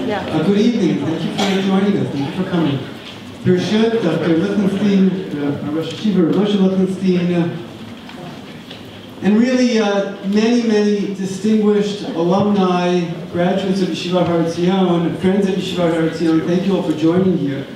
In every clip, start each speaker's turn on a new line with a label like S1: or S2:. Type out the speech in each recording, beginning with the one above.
S1: Good evening. Thank you for joining us. Thank you for coming. Bereshut, Dr. Lichtenstein, Rosh Yeshiva, Moshe Lichtenstein, and really many distinguished alumni, graduates of Yeshiva Har friends of Yeshiva Har thank you all for joining here.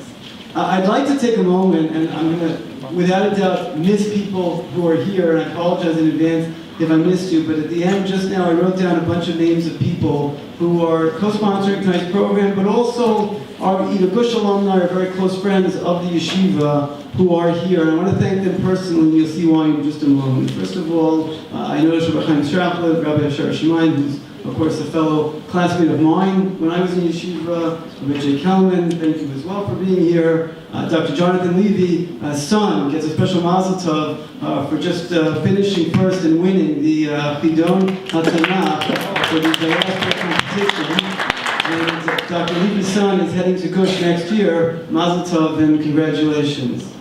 S1: I'd like to take a moment, and I'm going to, without a doubt, miss people who are here, and I apologize in advance if I missed you, but at the end, just now, I wrote down a bunch of names of people who are co-sponsoring tonight's program, but also are either Gush alumni or very close friends of the yeshiva who are here. And I want to thank them personally, and you'll see why in just a moment. First of all, I know Rabbi Chaim Strachler, Rabbi Asher Shimayin, who's of course a fellow classmate of mine when I was in yeshiva, Rabbi Jay Kalman, thank you as well for being here. Dr. Jonathan Levy, son, gets a special mazel tov for just finishing first and winning the Chidon HaTanakh for the Dialectical competition. And Dr. Levy's son is heading to Gush next year. Mazel tov and congratulations.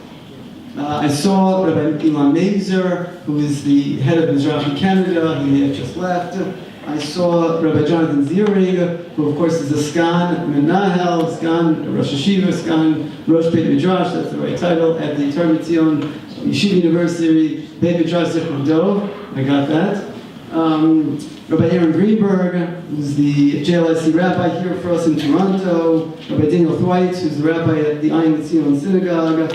S1: I saw Rabbi Ilan Mazer, who is the head of Mizrahi Canada. He had just left. I saw Rabbi Jonathan Ziering, who of course is a Sgan Menahel, Sgan Rosh Yeshiva, Sgan Rosh Beit Midrash, that's the right title, at the Torah Mitzion Yeshiva University, Beit Midrash Zichron Dov. I got that. Rabbi Aharon Greenberg, who's the JLIC rabbi here for us in Toronto. Rabbi Daniel Thwait, who's the rabbi at the Ayin Mitzion Synagogue.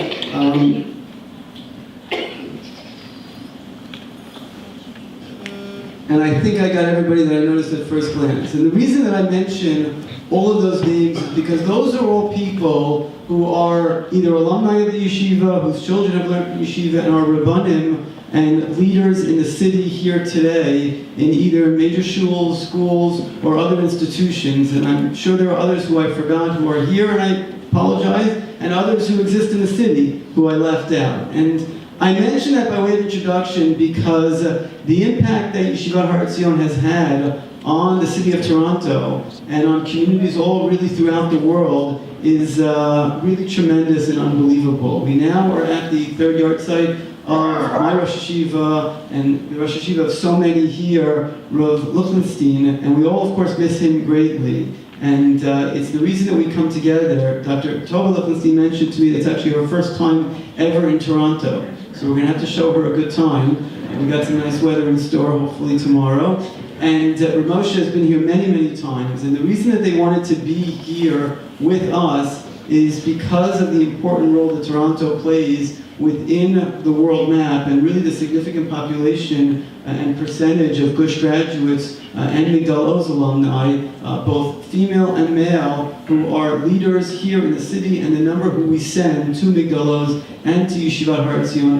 S1: And I think I got everybody that I noticed at first glance. And the reason that I mention all of those names is because those are all people who are either alumni of the yeshiva, whose children have learned yeshiva, and are rabbanim and leaders in the city here today in either major shuls, schools, or other institutions. And I'm sure there are others who I forgot who are here, and I apologize, and others who exist in the city who I left out. And I mention that by way of introduction because the impact that Yeshiva Har has had on the city of Toronto and on communities all really throughout the world is really tremendous and unbelievable. We now are at the third Yahrzeit of my Rosh Yeshiva and the Rosh Yeshiva of so many here, Rav Lichtenstein, and we all of course miss him greatly. And it's the reason that we come together. Dr. Tova Lichtenstein mentioned to me that it's actually her first time ever in Toronto. So we're going to have to show her a good time. And we got some nice weather in store, hopefully tomorrow. And Rav Moshe has been here many times. And the reason that they wanted to be here with us is because of the important role that Toronto plays within the world map and really the significant population and percentage of Gush graduates and Migdal Oz alumni, both female and male, who are leaders here in the city, and the number who we send to Migdal Oz and to Yeshiva Har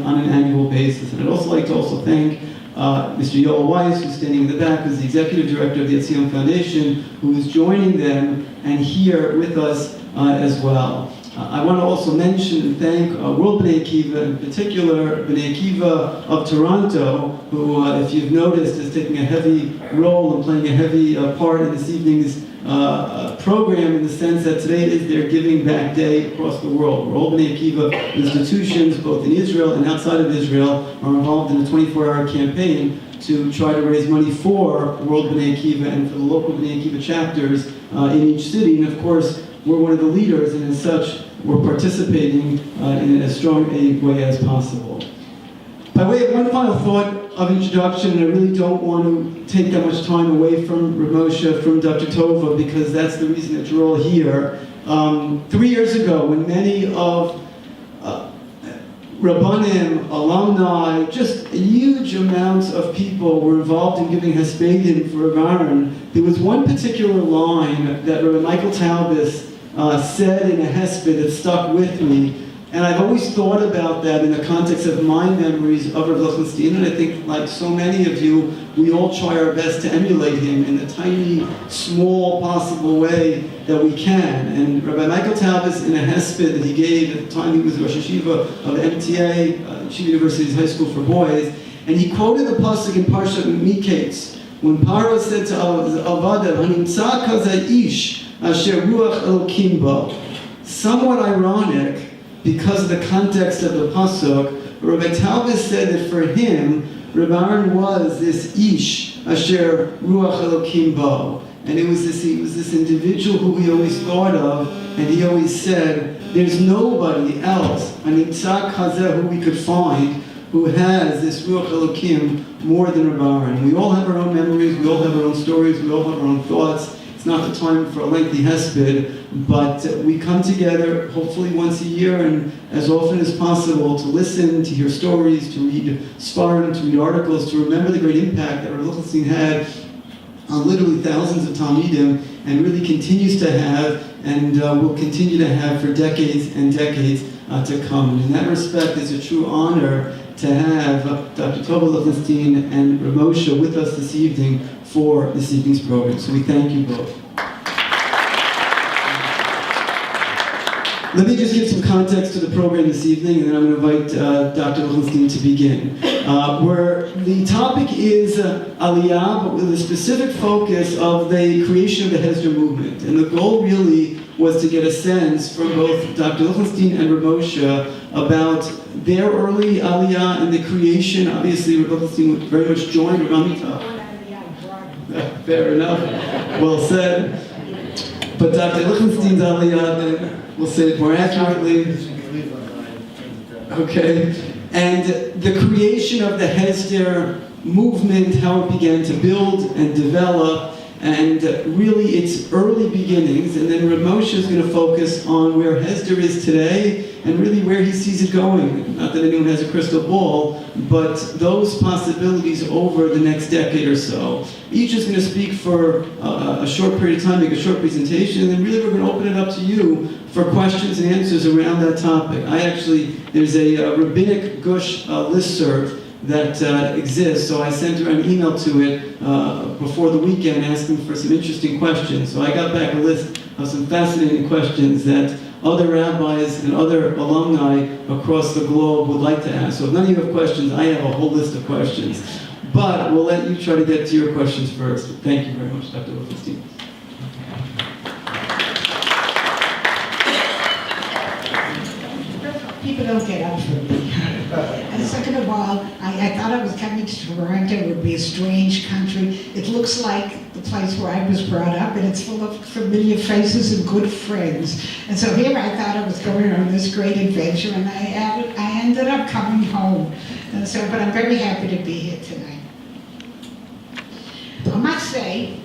S1: on an annual basis. And I'd also like to thank Mr. Yoel Weiss, who's standing in the back, who's the executive director of the Etzion Foundation, who is joining them and here with us as well. I want to also mention and thank World B'nai Akiva, in particular B'nai Akiva of Toronto, who, if you've noticed, is taking a heavy role and playing a heavy part in this evening's program, in the sense that today is their Giving Back Day across the world. World B'nai Akiva institutions, both in Israel and outside of Israel, are involved in a 24-hour campaign to try to raise money for World B'nai Akiva and for the local B'nai Akiva chapters in each city. And of course, we're one of the leaders, and as such, we're participating in as strong a way as possible. By way of one final thought of introduction, and I really don't want to take that much time away from Rav Moshe, from Dr. Tova, because that's the reason that you're all here. 3 years ago, when many of Rabbanim, alumni, just huge amounts of people were involved in giving Hespedim for Aharon, there was one particular line that Rabbi Michael Talbis said in a Hesped that stuck with me. And I've always thought about that in the context of my memories of Rav Lichtenstein, and I think, like so many of you, we all try our best to emulate him in the tiny, small, possible way that we can. And Rabbi Michael Talbis, in a Hesped that he gave at the time he was Rosh Yeshiva of MTA, Yeshiva University's High School for Boys, and he quoted the pasuk in Parshat Miketz, when Paro said to Avadav, "Hanimtza kazeh ish asher ruach Elokim bo." Somewhat ironic, because of the context of the pasuk, Rabbi Talbis said that for him, Reb Aharon was this ish asher ruach Elokim bo, And he was this individual who we always thought of, and he always said, there's nobody else, an Itzhak Hazeh, who we could find, who has this Ruach Elokim more than Reb Aharon. We all have our own memories, we all have our own stories, we all have our own thoughts. It's not the time for a lengthy hesped, but we come together hopefully once a year and as often as possible to listen, to hear stories, to read Sfarim, to read articles, to remember the great impact that Rabbi Lichtenstein had on literally thousands of Talmidim, and really continues to have, and will continue to have for decades and decades to come. And in that respect, it's a true honor to have Dr. Tova Lichtenstein and Rav Moshe with us this evening for this evening's program. So we thank you both. Let me just give some context to the program this evening, and then I'm going to invite Dr. Lichtenstein to begin. Where the topic is Aliyah, but with a specific focus of the creation of the Hesder movement. And the goal really was to get a sense from both Dr. Lichtenstein and Rav Moshe about their early Aliyah and the creation. Obviously, Rav Lichtenstein very much joined Rav Amitab. Fair enough. Well said. But Dr. Lichtenstein's Aliyah, then we'll say it more accurately. Okay. And the creation of the Hesder movement, how it began to build and develop, and really its early beginnings. And then Rav Moshe is going to focus on where Hesder is today and really where he sees it going. Not that anyone has a crystal ball, but those possibilities over the next decade or so. Each is going to speak for a short period of time, make a short presentation, and then really we're going to open it up to you for questions and answers around that topic. There's a rabbinic gush listserv that exists, so I sent her an email to it before the weekend asking for some interesting questions. So I got back a list of some fascinating questions that other rabbis and other alumni across the globe would like to ask. So if none of you have questions, I have a whole list of questions. But we'll let you try to get to your questions first. Thank you very much, Dr. Lichtenstein.
S2: People don't get up for me. And second of all, I thought I was coming to Toronto. It would be a strange country. It looks like the place where I was brought up, and it's full of familiar faces and good friends. And so here I thought I was going on this great adventure, and I ended up coming home. And so, but I'm very happy to be here tonight. I must say,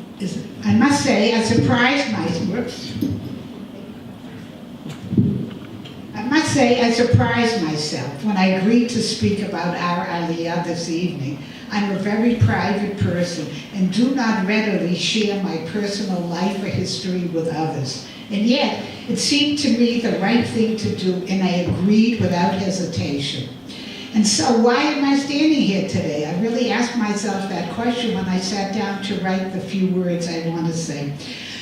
S2: I surprised myself when I agreed to speak about our Aliyah this evening. I'm a very private person and do not readily share my personal life or history with others. And yet, it seemed to me the right thing to do, and I agreed without hesitation. And so why am I standing here today? I really asked myself that question when I sat down to write the few words I want to say.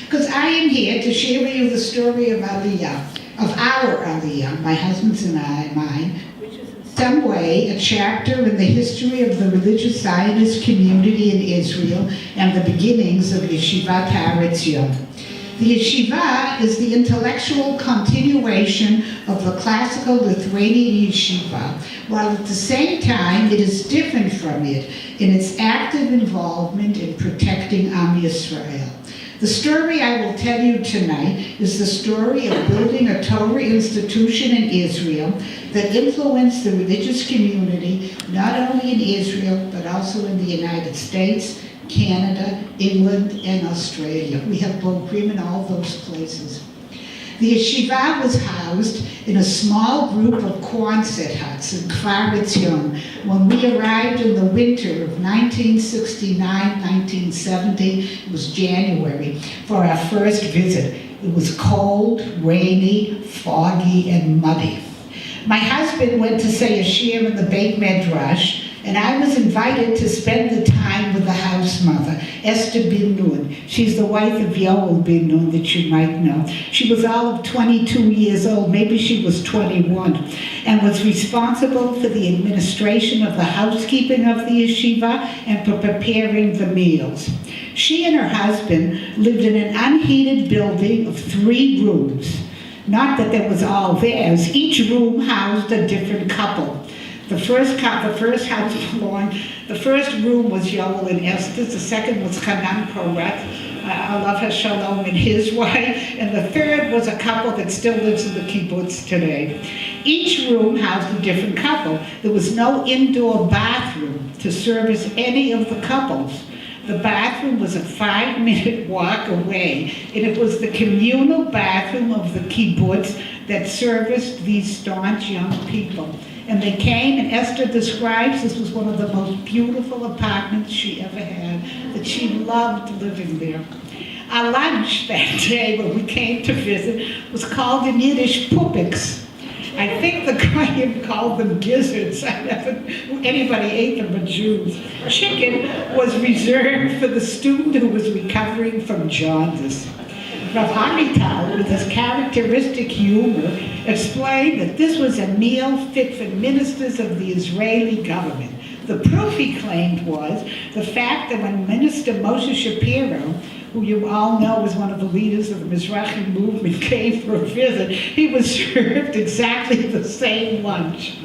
S2: Because I am here to share with you the story of Aliyah, of our Aliyah, my husband's and mine, which is in some way a chapter in the history of the religious Zionist community in Israel and the beginnings of Yeshivat Har Etzion. The yeshiva is the intellectual continuation of the classical Lithuanian yeshiva, while at the same time it is different from it in its active involvement in protecting Am Yisrael. The story I will tell you tonight is the story of building a Torah institution in Israel that influenced the religious community not only in Israel but also in the United States, Canada, England, and Australia. We have Bogrim in all those places. The yeshiva was housed in a small group of Quonset huts in Kfar Etzion when we arrived in the winter of 1969-1970. It was January for our first visit. It was cold, rainy, foggy, and muddy. My husband went to say a shir in the Beit Midrash, and I was invited to spend the time with the house mother, Esther bin Nun. She's the wife of Yoel bin Nun that you might know. She was all of 22 years old, maybe she was 21, and was responsible for the administration of the housekeeping of the yeshiva and for preparing the meals. She and her husband lived in an unheated building of 3 rooms. Not that there was all theirs. Each room housed a different couple. The first house belonged The first room was Yoel and Esther's, the second was Hanan Korat, Alav Shalom and his wife, and the third was a couple that still lives in the kibbutz today. Each room housed a different couple. There was no indoor bathroom to service any of the couples. The bathroom was a 5-minute walk away, and it was the communal bathroom of the kibbutz that serviced these staunch young people. And they came, and Esther describes this was one of the most beautiful apartments she ever had, that she loved living there. Our lunch that day when we came to visit was called in Yiddish pupiks. I think the Goyim called them gizzards. Anybody ate them but Jews. Chicken was reserved for the student who was recovering from jaundice. Rav Amital, with his characteristic humor, explained that this was a meal fit for ministers of the Israeli government. The proof, he claimed, was the fact that when Minister Moshe Shapiro, who you all know was one of the leaders of the Mizrahi movement, came for a visit, he was served exactly the same lunch.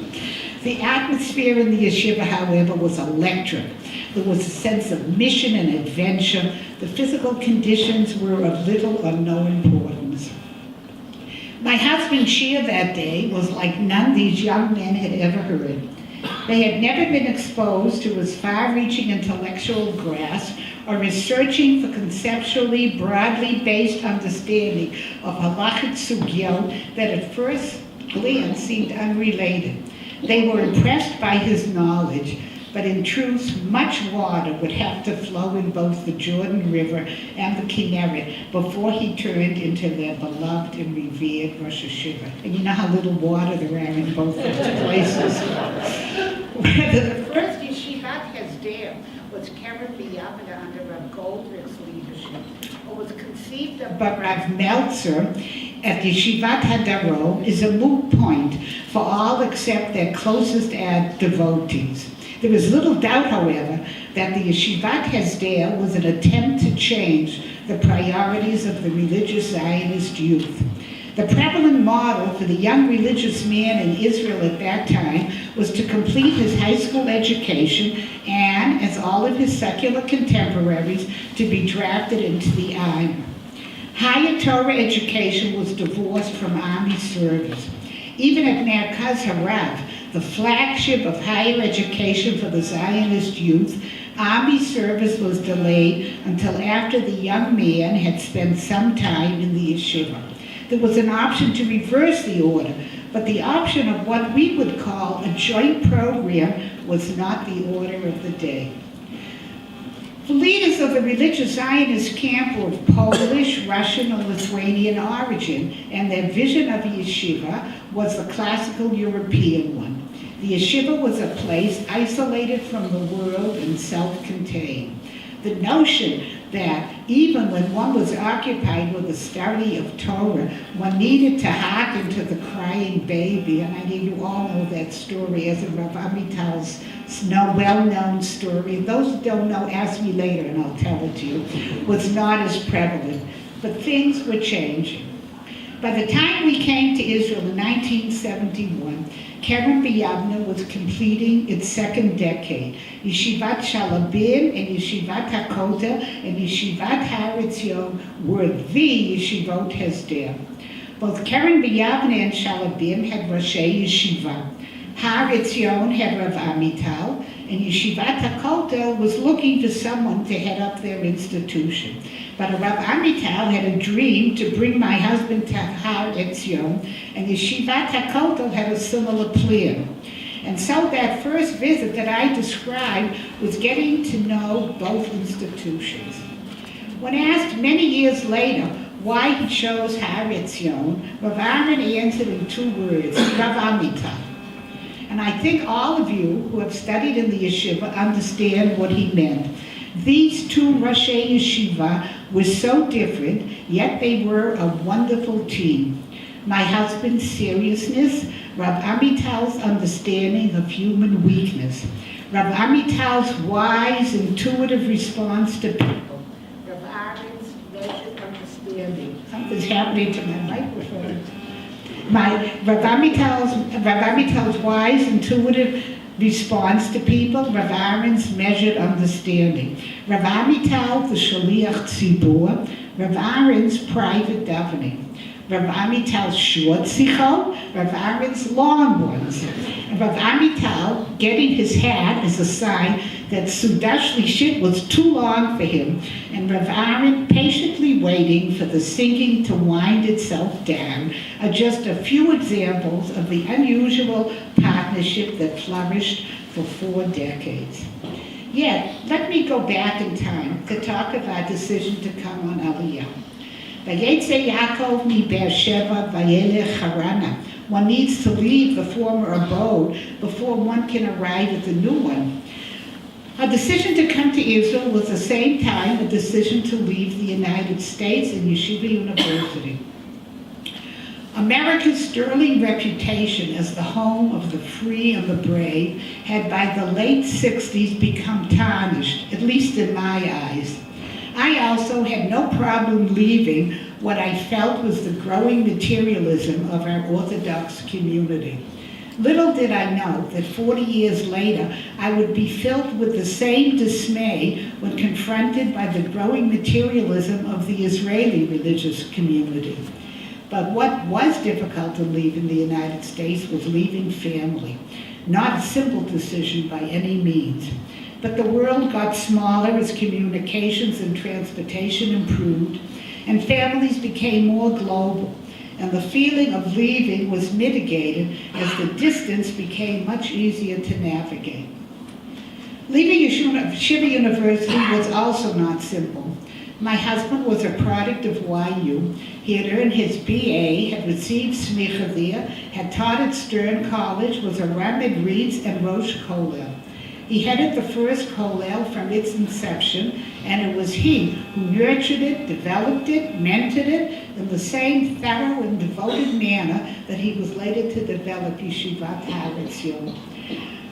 S2: The atmosphere in the yeshiva, however, was electric. There was a sense of mission and adventure. The physical conditions were of little or no importance. My husband's shir that day was like none these young men had ever heard. They had never been exposed to his far-reaching intellectual grasp or his searching for conceptually, broadly based understanding of halachic sugyot that at first glance seemed unrelated. They were impressed by his knowledge, but in truth, much water would have to flow in both the Jordan River and the Kinneret before he turned into their beloved and revered Rosh Hashiva. And you know how little water there are in both those places. Whether the first yeshivat Hesder was carried b'Yavneh under Rav Goldrich's leadership, or was conceived of by Rav Meltzer at Yeshivat Hadarom, is a moot point for all except their closest devotees. There is little doubt, however, that the Yeshivat Hesder was an attempt to change the priorities of the religious Zionist youth. The prevalent model for the young religious man in Israel at that time was to complete his high school education and, as all of his secular contemporaries, to be drafted into the army. Higher Torah education was divorced from army service. Even at Merkaz Harav, the flagship of higher education for the Zionist youth, army service was delayed until after the young man had spent some time in the yeshiva. There was an option to reverse the order, but the option of what we would call a joint program was not the order of the day. The leaders of the religious Zionist camp were of Polish, Russian, or Lithuanian origin, and their vision of a yeshiva was the classical European one. The yeshiva was a place isolated from the world and self-contained. The notion that even when one was occupied with the study of Torah, one needed to hearken to the crying baby, and I mean, you all know that story as a Rav Amital's well-known story. Those who don't know, ask me later and I'll tell it to you, was not as prevalent. But things were changing. By the time we came to Israel in 1971, Keren B'Yavneh was completing its second decade. Yeshivat Shalabim and Yeshivat HaKotel and Yeshivat Har Etzion were the Yeshivot Hesder. Both Keren B'Yavneh and Shalabim had Roshei Yeshiva. Har Etzion had Rav Amital, and Yeshivat HaKotel was looking for someone to head up their institution. But Rav Amital had a dream to bring my husband to Har Etzion, and Yeshivat HaKotel had a similar plan. And so that first visit that I described was getting to know both institutions. When asked many years later why he chose Har Etzion, Rav Aharon answered in 2 words, Rav Amital. And I think all of you who have studied in the yeshiva understand what he meant. These 2 Roshei Yeshiva were so different, yet they were a wonderful team. My husband's seriousness, Rav Amital's understanding of human weakness, Rav Amital's wise, intuitive response to people, Rav Aharon's measured understanding. Something's happening to my microphone. Rav Amital's wise, intuitive responds to people, Rav Aharon's measured understanding. Rav Amital, the Shaliach Tzibur, Rav Aharon's private davening. Rav Amital's short sichot, Rav Aharon's long ones. And Rav Amital getting his hat is a sign that Sudash Lishit was too long for him, and Rav Aharon patiently waiting for the singing to wind itself down are just a few examples of the unusual partnership that flourished for 4 decades. Yet, let me go back in time to talk of our decision to come on Aliyah. Vayetze Yaakov mi Beersheva vayelech Harana. One needs to leave the former abode before one can arrive at the new one. Our decision to come to Israel was at the same time a decision to leave the United States and Yeshiva University. America's sterling reputation as the home of the free and the brave had by the late 60s become tarnished, at least in my eyes. I also had no problem leaving what I felt was the growing materialism of our Orthodox community. Little did I know that 40 years later, I would be filled with the same dismay when confronted by the growing materialism of the Israeli religious community. But what was difficult in leaving the United States was leaving family. Not a simple decision by any means. But the world got smaller as communications and transportation improved, and families became more global. And the feeling of leaving was mitigated as the distance became much easier to navigate. Leaving Yeshiva University was also not simple. My husband was a product of YU. He had earned his BA, had received smicha there, had taught at Stern College, was a Ramed Reeds and Rosh Kollel. He headed the first Kollel from its inception, and it was he who nurtured it, developed it, mentored it in the same thorough and devoted manner that he was later to develop Yeshivat Har Etzion.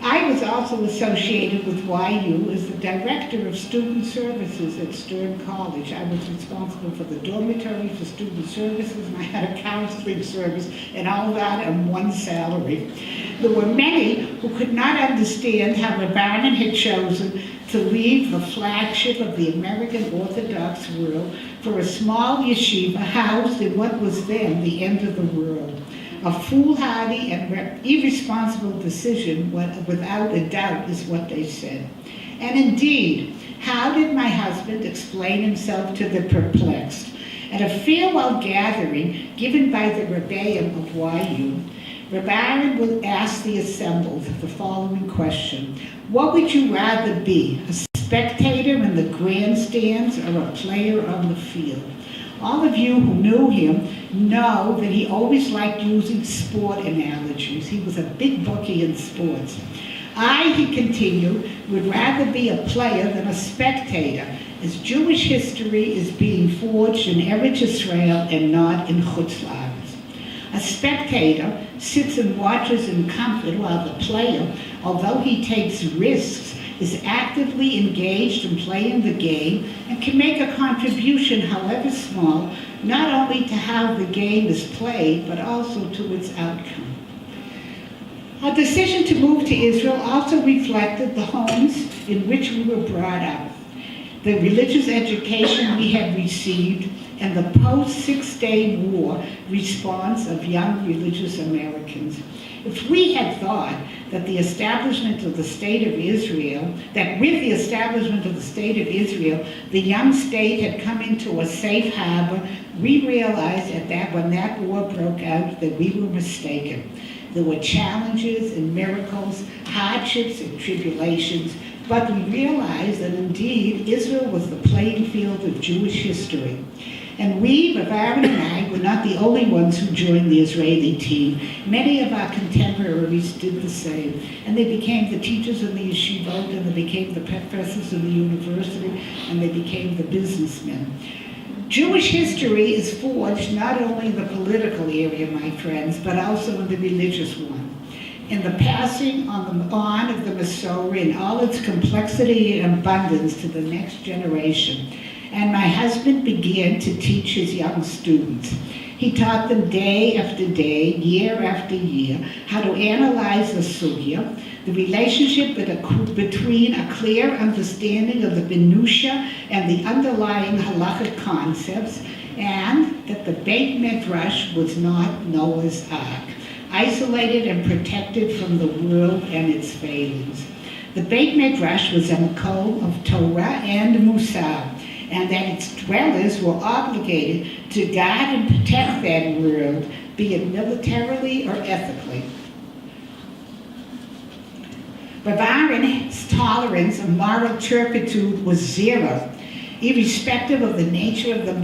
S2: I was also associated with YU as the director of student services at Stern College. I was responsible for the dormitory, for student services, and I had a counseling service, and all that on one salary. There were many who could not understand how Rav Aharon had chosen to leave the flagship of the American Orthodox world for a small yeshiva housed in what was then the end of the world. A foolhardy and irresponsible decision, without a doubt, is what they said. And indeed, how did my husband explain himself to the perplexed? At a farewell gathering given by the Rebbeim of YU, Rav Aharon would ask the assembled the following question: what would you rather be, a spectator in the grandstands or a player on the field? All of you who knew him know that he always liked using sport analogies. He was a big bookie in sports. I, he continued, would rather be a player than a spectator, as Jewish history is being forged in Eretz Israel and not in Chutz La'aretz. A spectator sits and watches in comfort while the player, although he takes risks, is actively engaged in playing the game and can make a contribution, however small, not only to how the game is played, but also to its outcome. Our decision to move to Israel also reflected the homes in which we were brought up, the religious education we had received, and the post-Six-Day War response of young religious Americans. If we had thought that the establishment of the State of Israel, that with the establishment of the State of Israel, the young state had come into a safe harbor, we realized when that war broke out that we were mistaken. There were challenges and miracles, hardships and tribulations, but we realized that indeed Israel was the playing field of Jewish history. And we, Rav Aharon and I, were not the only ones who joined the Israeli team. Many of our contemporaries did the same. And they became the teachers in the yeshivot, and they became the professors in the university, and they became the businessmen. Jewish history is forged not only in the political area, my friends, but also in the religious one. In the passing on of the Masorah in all its complexity and abundance to the next generation. and my husband began to teach his young students. He taught them day after day, year after year, how to analyze the sugya, the relationship between a clear understanding of the minutiae and the underlying halachic concepts, and that the Beit Midrash was not Noah's Ark, isolated and protected from the world and its failings. The Beit Midrash was a makom of Torah and Musar, and that its dwellers were obligated to guard and protect that world, be it militarily or ethically. Rav Aharon's tolerance of moral turpitude was zero, irrespective of the nature of the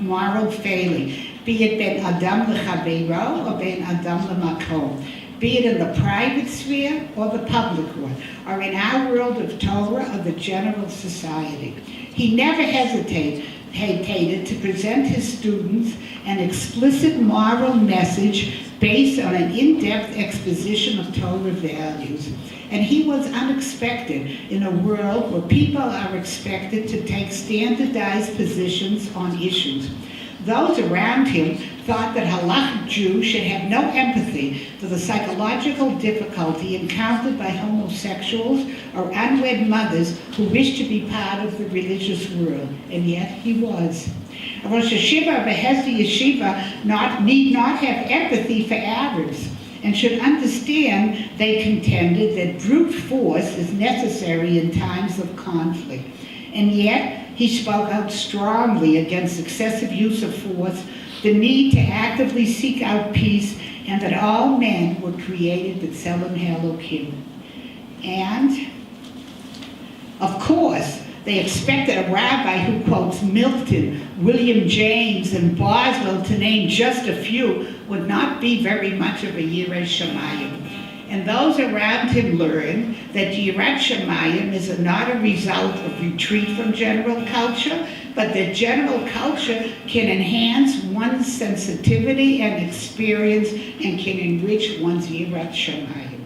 S2: moral failing, be it ben adam lechaveiro or ben adam lemakom, be it in the private sphere or the public one, or in our world of Torah or the general society. He never hesitated to present his students an explicit moral message based on an in-depth exposition of Torah values. And he was unexpected in a world where people are expected to take standardized positions on issues. Those around him thought that halachic Jews should have no empathy for the psychological difficulty encountered by homosexuals or unwed mothers who wished to be part of the religious world, and yet he was. A Rosh Hashiva of a Hesder yeshiva need not have empathy for Arabs, and should understand, they contended, that brute force is necessary in times of conflict. And yet, he spoke out strongly against excessive use of force, the need to actively seek out peace, and that all men were created b'tselem Elokim. And, of course, they expected a rabbi who quotes Milton, William James, and Boswell, to name just a few, would not be very much of a Yirei Shamayim. And those around him learned that Yirat Shamayim is not a result of retreat from general culture, but that general culture can enhance one's sensitivity and experience and can enrich one's Yirat Shamayim.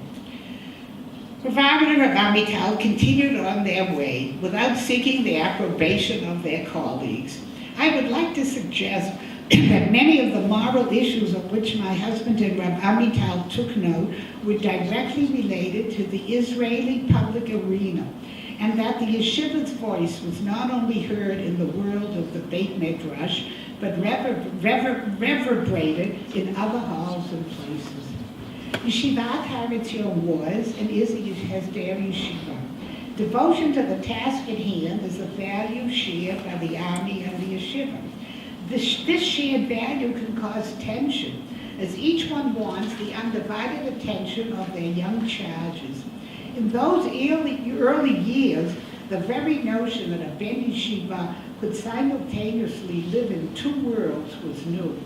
S2: Rav Aharon and Rav Amital continued on their way without seeking the approbation of their colleagues. I would like to suggest that many of the moral issues of which my husband and Rav Amital took note were directly related to the Israeli public arena, and that the yeshiva's voice was not only heard in the world of the Beit Midrash, but reverberated in other halls and places. Yeshivat Har Etzion was and is a Hesder yeshiva. Devotion to the task at hand is a value shared by the army and the yeshiva. This shared value can cause tension, as each one wants the undivided attention of their young charges. In those early years, the very notion that a ben yeshiva could simultaneously live in two worlds was new.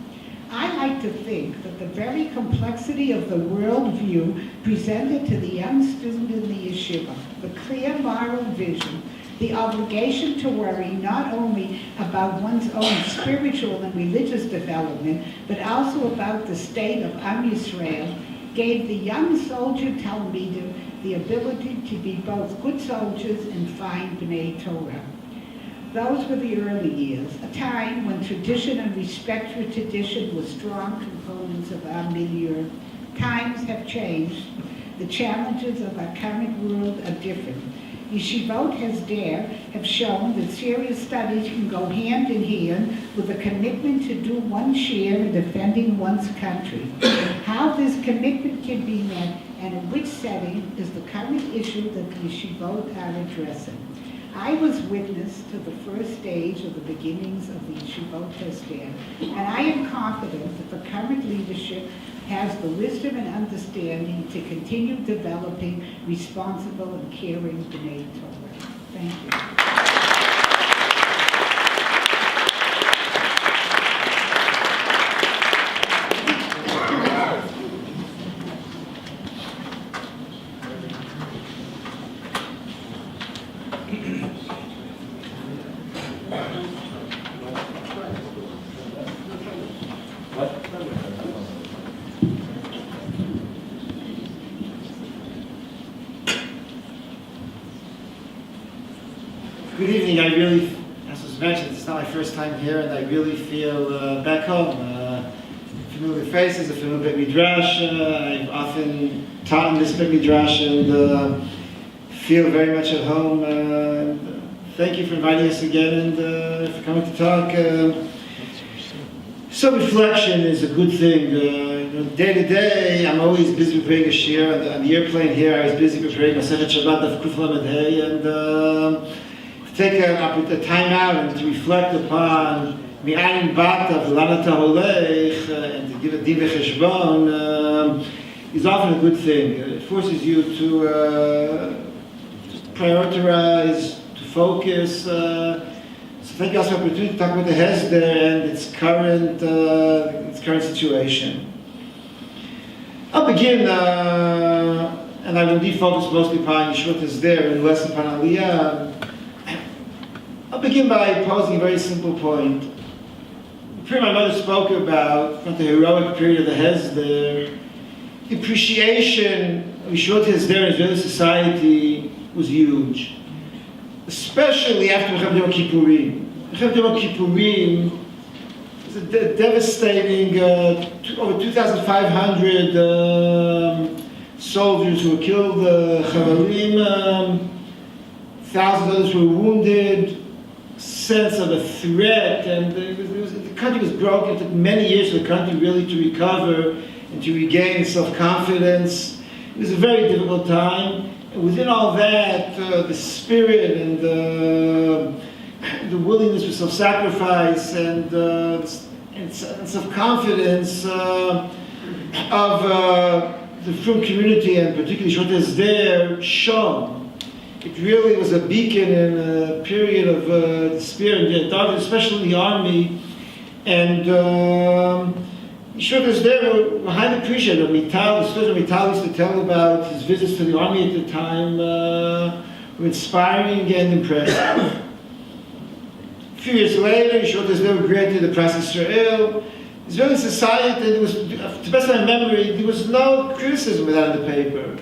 S2: I like to think that the very complexity of the worldview presented to the young student in the yeshiva, the clear moral vision, the obligation to worry not only about one's own spiritual and religious development, but also about the state of Am Yisrael, gave the young soldier Talmidim the ability to be both good soldiers and fine B'nai Torah. Those were the early years, a time when tradition and respect for tradition were strong components of our milieu. Times have changed. The challenges of our current world are different. Yeshivot Hesder have shown that serious studies can go hand in hand with a commitment to do one's share in defending one's country. How this commitment can be met and in which setting is the current issue that the Yeshivot are addressing. I was witness to the first stage of the beginnings of the Yeshivot Hesder, and I am confident that the current leadership has the wisdom and understanding to continue developing responsible and caring B'nai Torah. Thank you.
S3: Good evening. I really, as was mentioned, it's not my first time here, and I really feel back home. Familiar faces, a familiar Beit Midrash. I've often taught in this Beit Midrash and feel very much at home. Thank you for inviting us again and for coming to talk. So reflection is a good thing. Day to day, I'm always busy preparing a shir. On the airplane here, I was busy preparing Masechet Shabbat of Kuf Lamed Hey, and take a time out and to reflect upon Mi'ayin Bata V'lama Taholech and to give a din v'cheshbon is often a good thing. It forces you to prioritize, to focus. So thank you also for the opportunity to talk about the Hesder and its current situation. I'll begin, and I will indeed focus mostly upon Yeshua Hesder and less upon Aliyah. I'll begin by posing a very simple point. The period my mother spoke about, from the heroic period of the Hesder, the appreciation of Yeshua Hesder in Israeli society was huge. Especially after Mechaved Yom Kippurim. Mechaved Yom Kippurim was a devastating, over 2,500 soldiers who were killed, Chavalim, thousands others who were wounded, sense of a threat, and the country was broken. It took many years for the country really to recover and to regain self-confidence. It was a very difficult time. And within all that, the spirit and the willingness for self-sacrifice and self-confidence of the Frum community, and particularly Yeshua Hesder, shone. It really was a beacon in a period of despair and darkness, especially in the army. And Yeshua Hesder were highly appreciated. The stories of Mital used to tell about his visits to the army at the time were inspiring and impressive. A few years later, Yeshua Hesder was granted the Pras Yisrael. Israeli society, to the best of my memory, there was no criticism of that in the paper.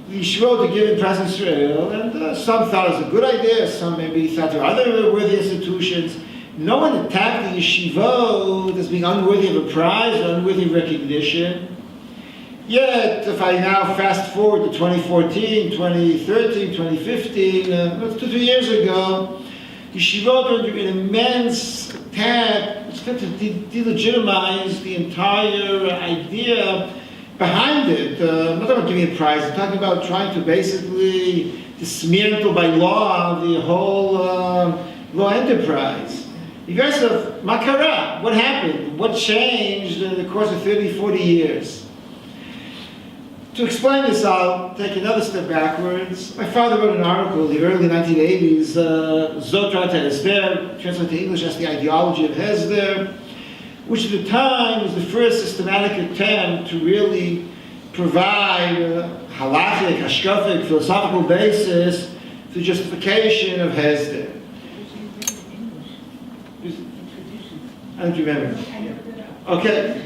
S3: The yeshiva to give in Pras Yisrael, and some thought it was a good idea, some maybe thought there were other worthy institutions. No one attacked the yeshiva as being unworthy of a prize or unworthy of recognition. Yet, if I now fast forward to 2014, 2013, 2015, 2-3 years ago, yeshiva were under an immense attack, it's meant to delegitimize the entire idea behind it. I'm not talking about giving a prize, I'm talking about trying to basically dismantle by law the whole law enterprise. You guys have makara, what happened? What changed in the course of 30, 40 years? To explain this, I'll take another step backwards. My father wrote an article in the early 1980s, Zotrat Hesder, translated to English as the ideology of Hesder, which at the time was the first systematic attempt to really provide a halachic, hashkafic, philosophical basis for justification of Hesder. I don't remember. Okay.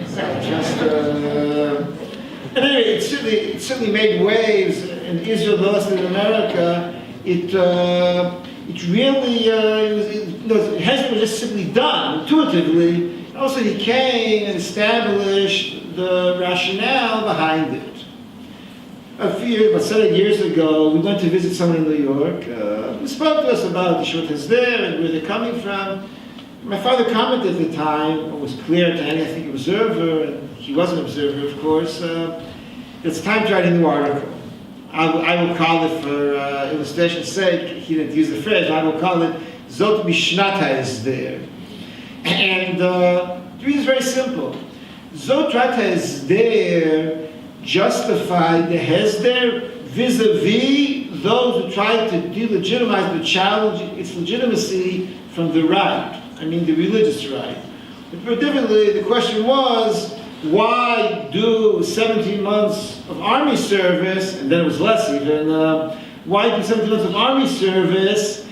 S3: And anyway, it certainly made waves in Israel, no less than in America. It really, Hesder was just simply done intuitively. Also, he came and established the rationale behind it. About 7 years ago, we went to visit someone in New York who spoke to us about Yeshua Hesder and where they're coming from. My father commented at the time, it was clear to any, I think, observer, and he was an observer, of course, it's time to write a new article. I will call it, for illustration's sake, he didn't use the phrase, I will call it Zot Mishnat Hesder. And the reason is very simple. Zotrat Hesder justified the Hesder vis-a-vis those who tried to delegitimize the challenge its legitimacy from the right. I mean the religious right. But put differently, the question was, why do 17 months of army service, and then it was less even, why do 17 months of army service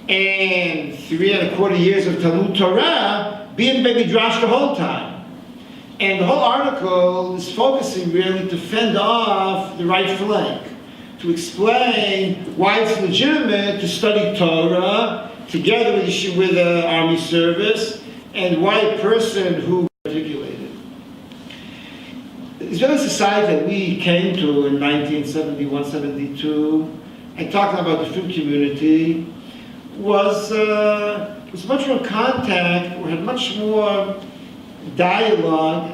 S3: and 3.25 years of Talmud Torah be in Beit Midrash the whole time? And the whole article is focusing really to fend off the right flank, to explain why it's legitimate to study Torah together with army service, and why a person who articulated. The Israeli society that we came to in 1971-72, I talked about the food community, was much more contact, or had much more dialogue.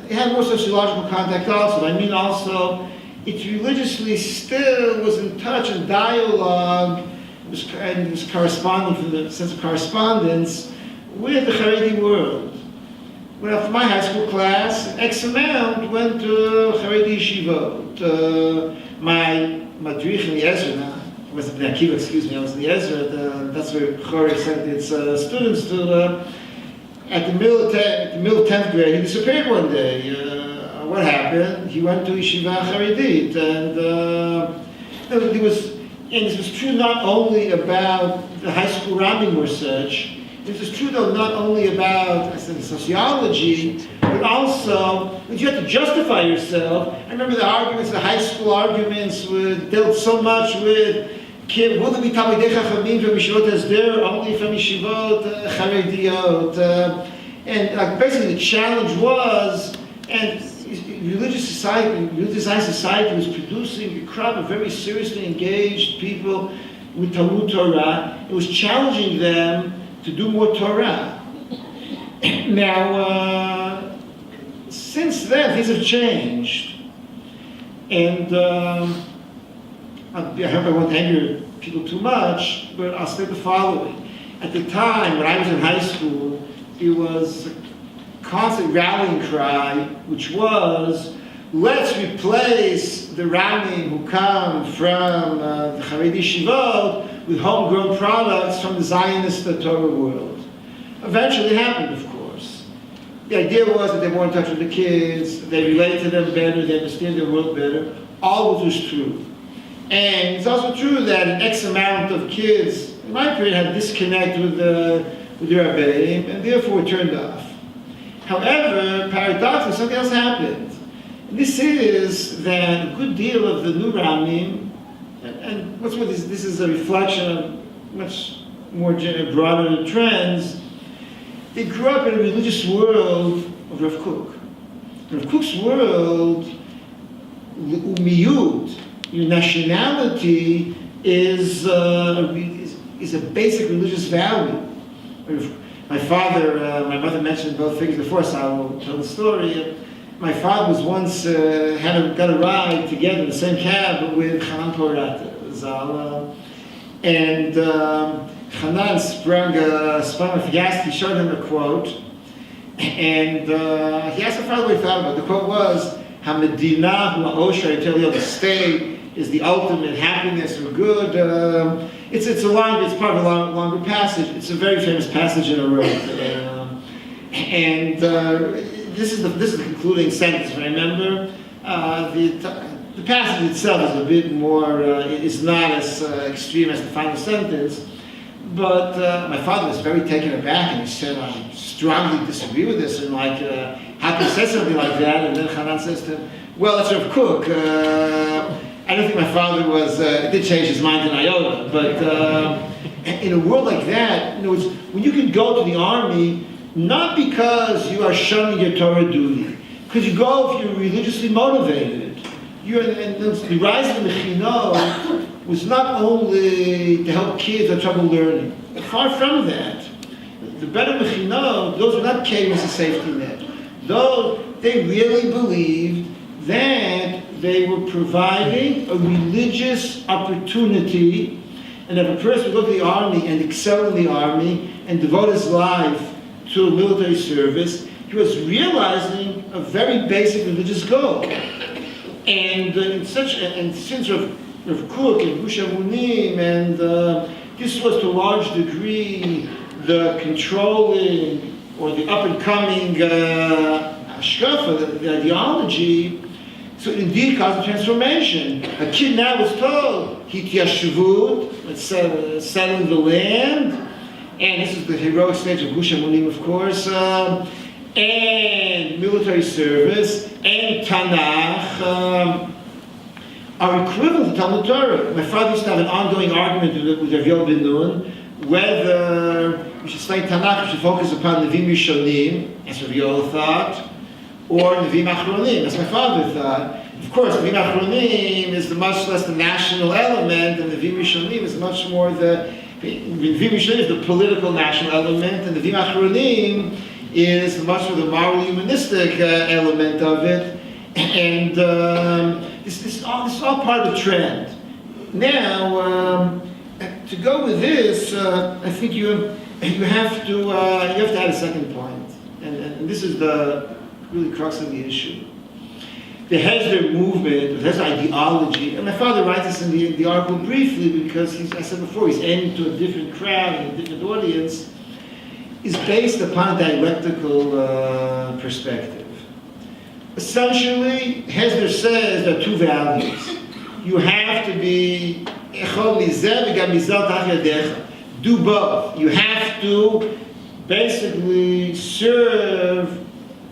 S3: It had more sociological contact also. I mean also, it religiously still was in touch and dialogue, and was corresponding from the sense of correspondence with the Haredi world. Well, from my high school class, X amount went to Haredi yeshivot. My madrich in the Ezra, I was in the Akiva, excuse me, I was in the Ezra, that's where Chori sent its students to. At the middle of 10th grade, he disappeared one day. What happened? He went to Yeshiva Charedit, and this was true not only about the high school rabbim research. This was true though not only about sociology, but also that you had to justify yourself. I remember the arguments, the high school arguments, dealt so much with will there be Talmidei Chachamim from Yeshivot Hesder, only from Yeshivot Charediyot? And basically the challenge was, and religious society was producing a crop of very seriously engaged people with Talmud Torah. It was challenging them to do more Torah. Now, since then, things have changed. And I hope I won't anger people too much, but I'll say the following. At the time, when I was in high school, it was a constant rallying cry, which was, let's replace the rabbim who come from the Haredi Yeshivot with homegrown products from the Zionist Torah world. Eventually it happened, of course. The idea was that they were in touch with the kids, they relate to them better, they understand their world better. All of this was true. And it's also true that an X amount of kids, in my period, had a disconnect with the Rebbeim, and therefore were turned off. However, paradoxically, something else happened. And this is that a good deal of the new Ramim, and what's more, this is a reflection of much more broader trends, they grew up in a religious world of Rav Kook. Rav Kook's world, umiyut, your nationality, is a basic religious value. My father, my mother mentioned both things before, so I will tell the story. My father was once got a ride together in the same cab with Hanan Porata, Zal, and Hanan sprung a fiasco. He showed him a quote, and he asked my father what he thought about it. The quote was, "Hamedina ha'osher," the state is the ultimate happiness or good. It's part of a longer passage. It's a very famous passage in a row. This is the concluding sentence. Remember, the passage itself is a bit more. It's not as extreme as the final sentence. But my father was very taken aback, and he said, "I strongly disagree with this." And how can you say something like that? And then Hanan says to him, "Well, it's Rav Kook." I don't think my father it did change his mind in iota, but in a world like that, when you can go to the army, not because you are shunning your Torah duty, because you go if you're religiously motivated. The rise of the Mechinot was not only to help kids who have trouble learning. Far from that. The better Mechinot, those were not came as a safety net. Though they really believed that they were providing a religious opportunity, and if a person would go to the army and excel in the army and devote his life to military service, he was realizing a very basic religious goal. And since Rav Kook and Gush Amunim, and this was to a large degree the controlling or the up-and-coming hashkafa, the ideology, so it indeed caused a transformation. A kid now was told, Hityashvut, let's settle in the land, and this is the heroic stage of Gush Amunim, of course, and military service, and Tanakh, are equivalent to Talmud Torah. My father used to have an ongoing argument with Rav Yoel Ben Nun, whether we should study Tanakh, we should focus upon Nevi'im Rishonim, as Rabbi thought, or Nevi'im Achronim, as my father thought. Of course, Nevi'im Achronim is much less the national element, and Nevi'im Rishonim is much more Nevi'im Rishonim is the political national element, and Nevi'im Achronim is much more the moral humanistic element of it. And this is all part of the trend. Now, to go with this, I think you have to add a second point, and this is the really crux of the issue. The Hesder movement, the Hesder ideology, and my father writes this in the article briefly because I said before, he's aiming to a different crowd and a different audience, is based upon a dialectical perspective. Essentially, Hesder says there are two values. You have to be do both. You have to basically serve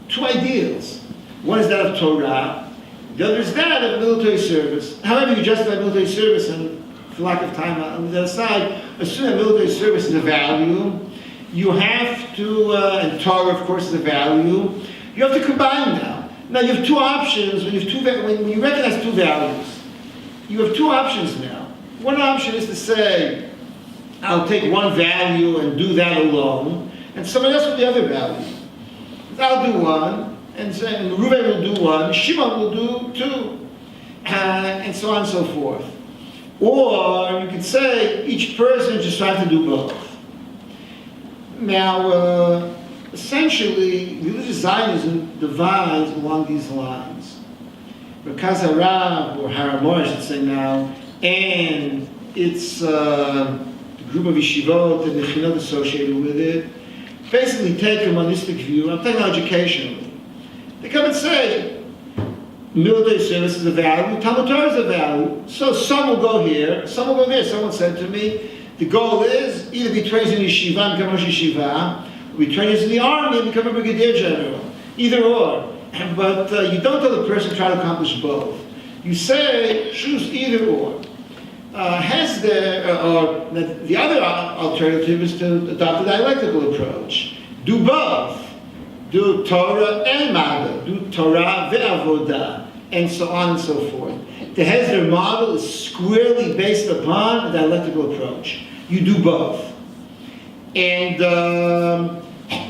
S3: two ideals. One is that of Torah, the other is that of military service. However, you justify military service, and for lack of time, I'll leave that aside, assume that military service is a value. You have to, and Torah, of course, is a value. You have to combine now. Now, you have two options when you recognize two values. You have two options now. One option is to say, I'll take one value and do that alone, and somebody else with the other value. I'll do one, and Reuben will do one, Shimon will do two, and so on and so forth. Or you could say each person just tries to do both. Now, essentially, religious Zionism divides along these lines. Merkaz Harav, or Haramor, I should say now, and its group of yeshivot and mechinot associated with it, basically take a monistic view. I'm talking about educationally. They come and say, military service is a value, Talmud Torah is a value. So some will go here, some will go there. Someone said to me, the goal is either be trained in yeshiva and become Rosh Yeshiva, or be trained in the army and become a brigadier general. Either or. But you don't tell the person try to accomplish both. You say, choose either or. Hesder, or the other alternative is to adopt a dialectical approach. Do both. Do Torah and Magda. Do Torah ve'avodah. And so on and so forth. The Hesder model is squarely based upon a dialectical approach. You do both. And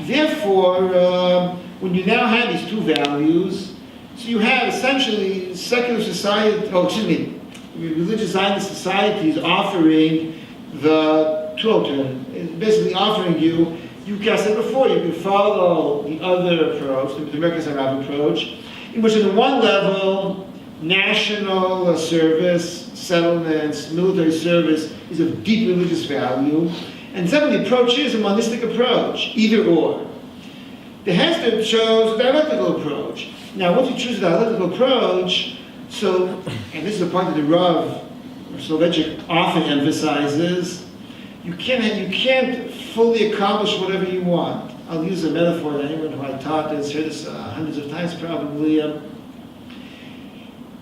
S3: therefore, when you now have these two values, so you have essentially secular society, religious Zionist societies offering the two alternatives. Basically offering you can, I said before, you can follow the other approach, the Merkaz Harav approach, in which on one level, national service, settlements, military service is of deep religious value, and second, the approach is a monistic approach, either or. The Hesder chose a dialectical approach. Now, once you choose a dialectical approach, and this is the point that the Rav Soloveitchik often emphasizes, you can't fully accomplish whatever you want. I'll use a metaphor that anyone who I taught has heard this hundreds of times probably.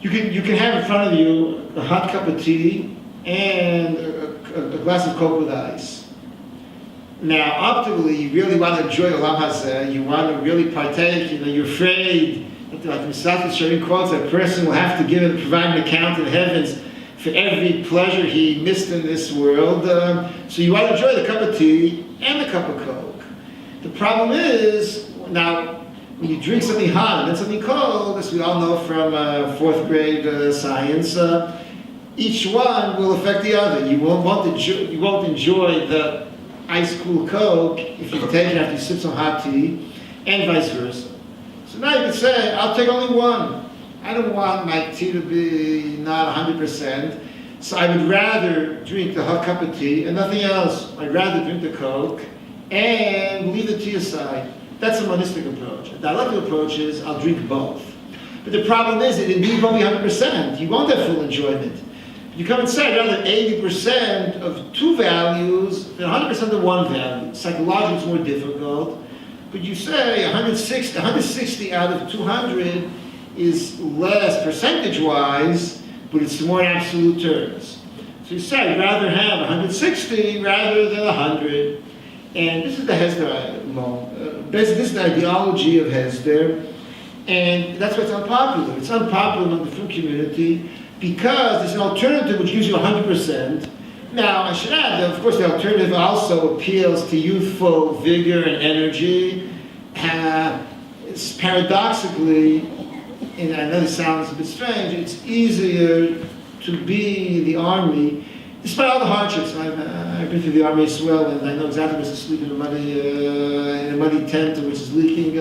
S3: You can have in front of you a hot cup of tea and a glass of Coke with ice. Now, optimally, you really want to enjoy Olam Hazeh, you want to really partake, you're afraid that, like Misaki Sharing quotes, a person will have to provide an account in the heavens for every pleasure he missed in this world. So you want to enjoy the cup of tea and the cup of Coke. The problem is, now, when you drink something hot and then something cold, as we all know from fourth grade science, each one will affect the other. You won't enjoy the ice cool Coke if you take it after you sip some hot tea, and vice versa. So now you can say, I'll take only one. I don't want my tea to be not 100%, so I would rather drink the hot cup of tea and nothing else. I'd rather drink the Coke and leave the tea aside. That's a monistic approach. A dialectical approach is, I'll drink both. But the problem is, it indeed won't be 100%. You won't have full enjoyment. You come and say, I'd rather 80% of two values than 100% of one value. Psychologically, it's more difficult. But you say 160 out of 200 is less percentage-wise, but it's more in absolute terms. So you say, I'd rather have 160 rather than 100. And this is the Hesder moment. Basically, this is the ideology of Hesder. And that's why it's unpopular. It's unpopular among the fruit community because there's an alternative which gives you 100%. Now, I should add that, of course, the alternative also appeals to youthful vigor and energy. It's paradoxically, and I know this sounds a bit strange, it's easier to be in the army, despite all the hardships. I've been through the army as well, and I know exactly what's to sleep in a muddy tent which is leaking.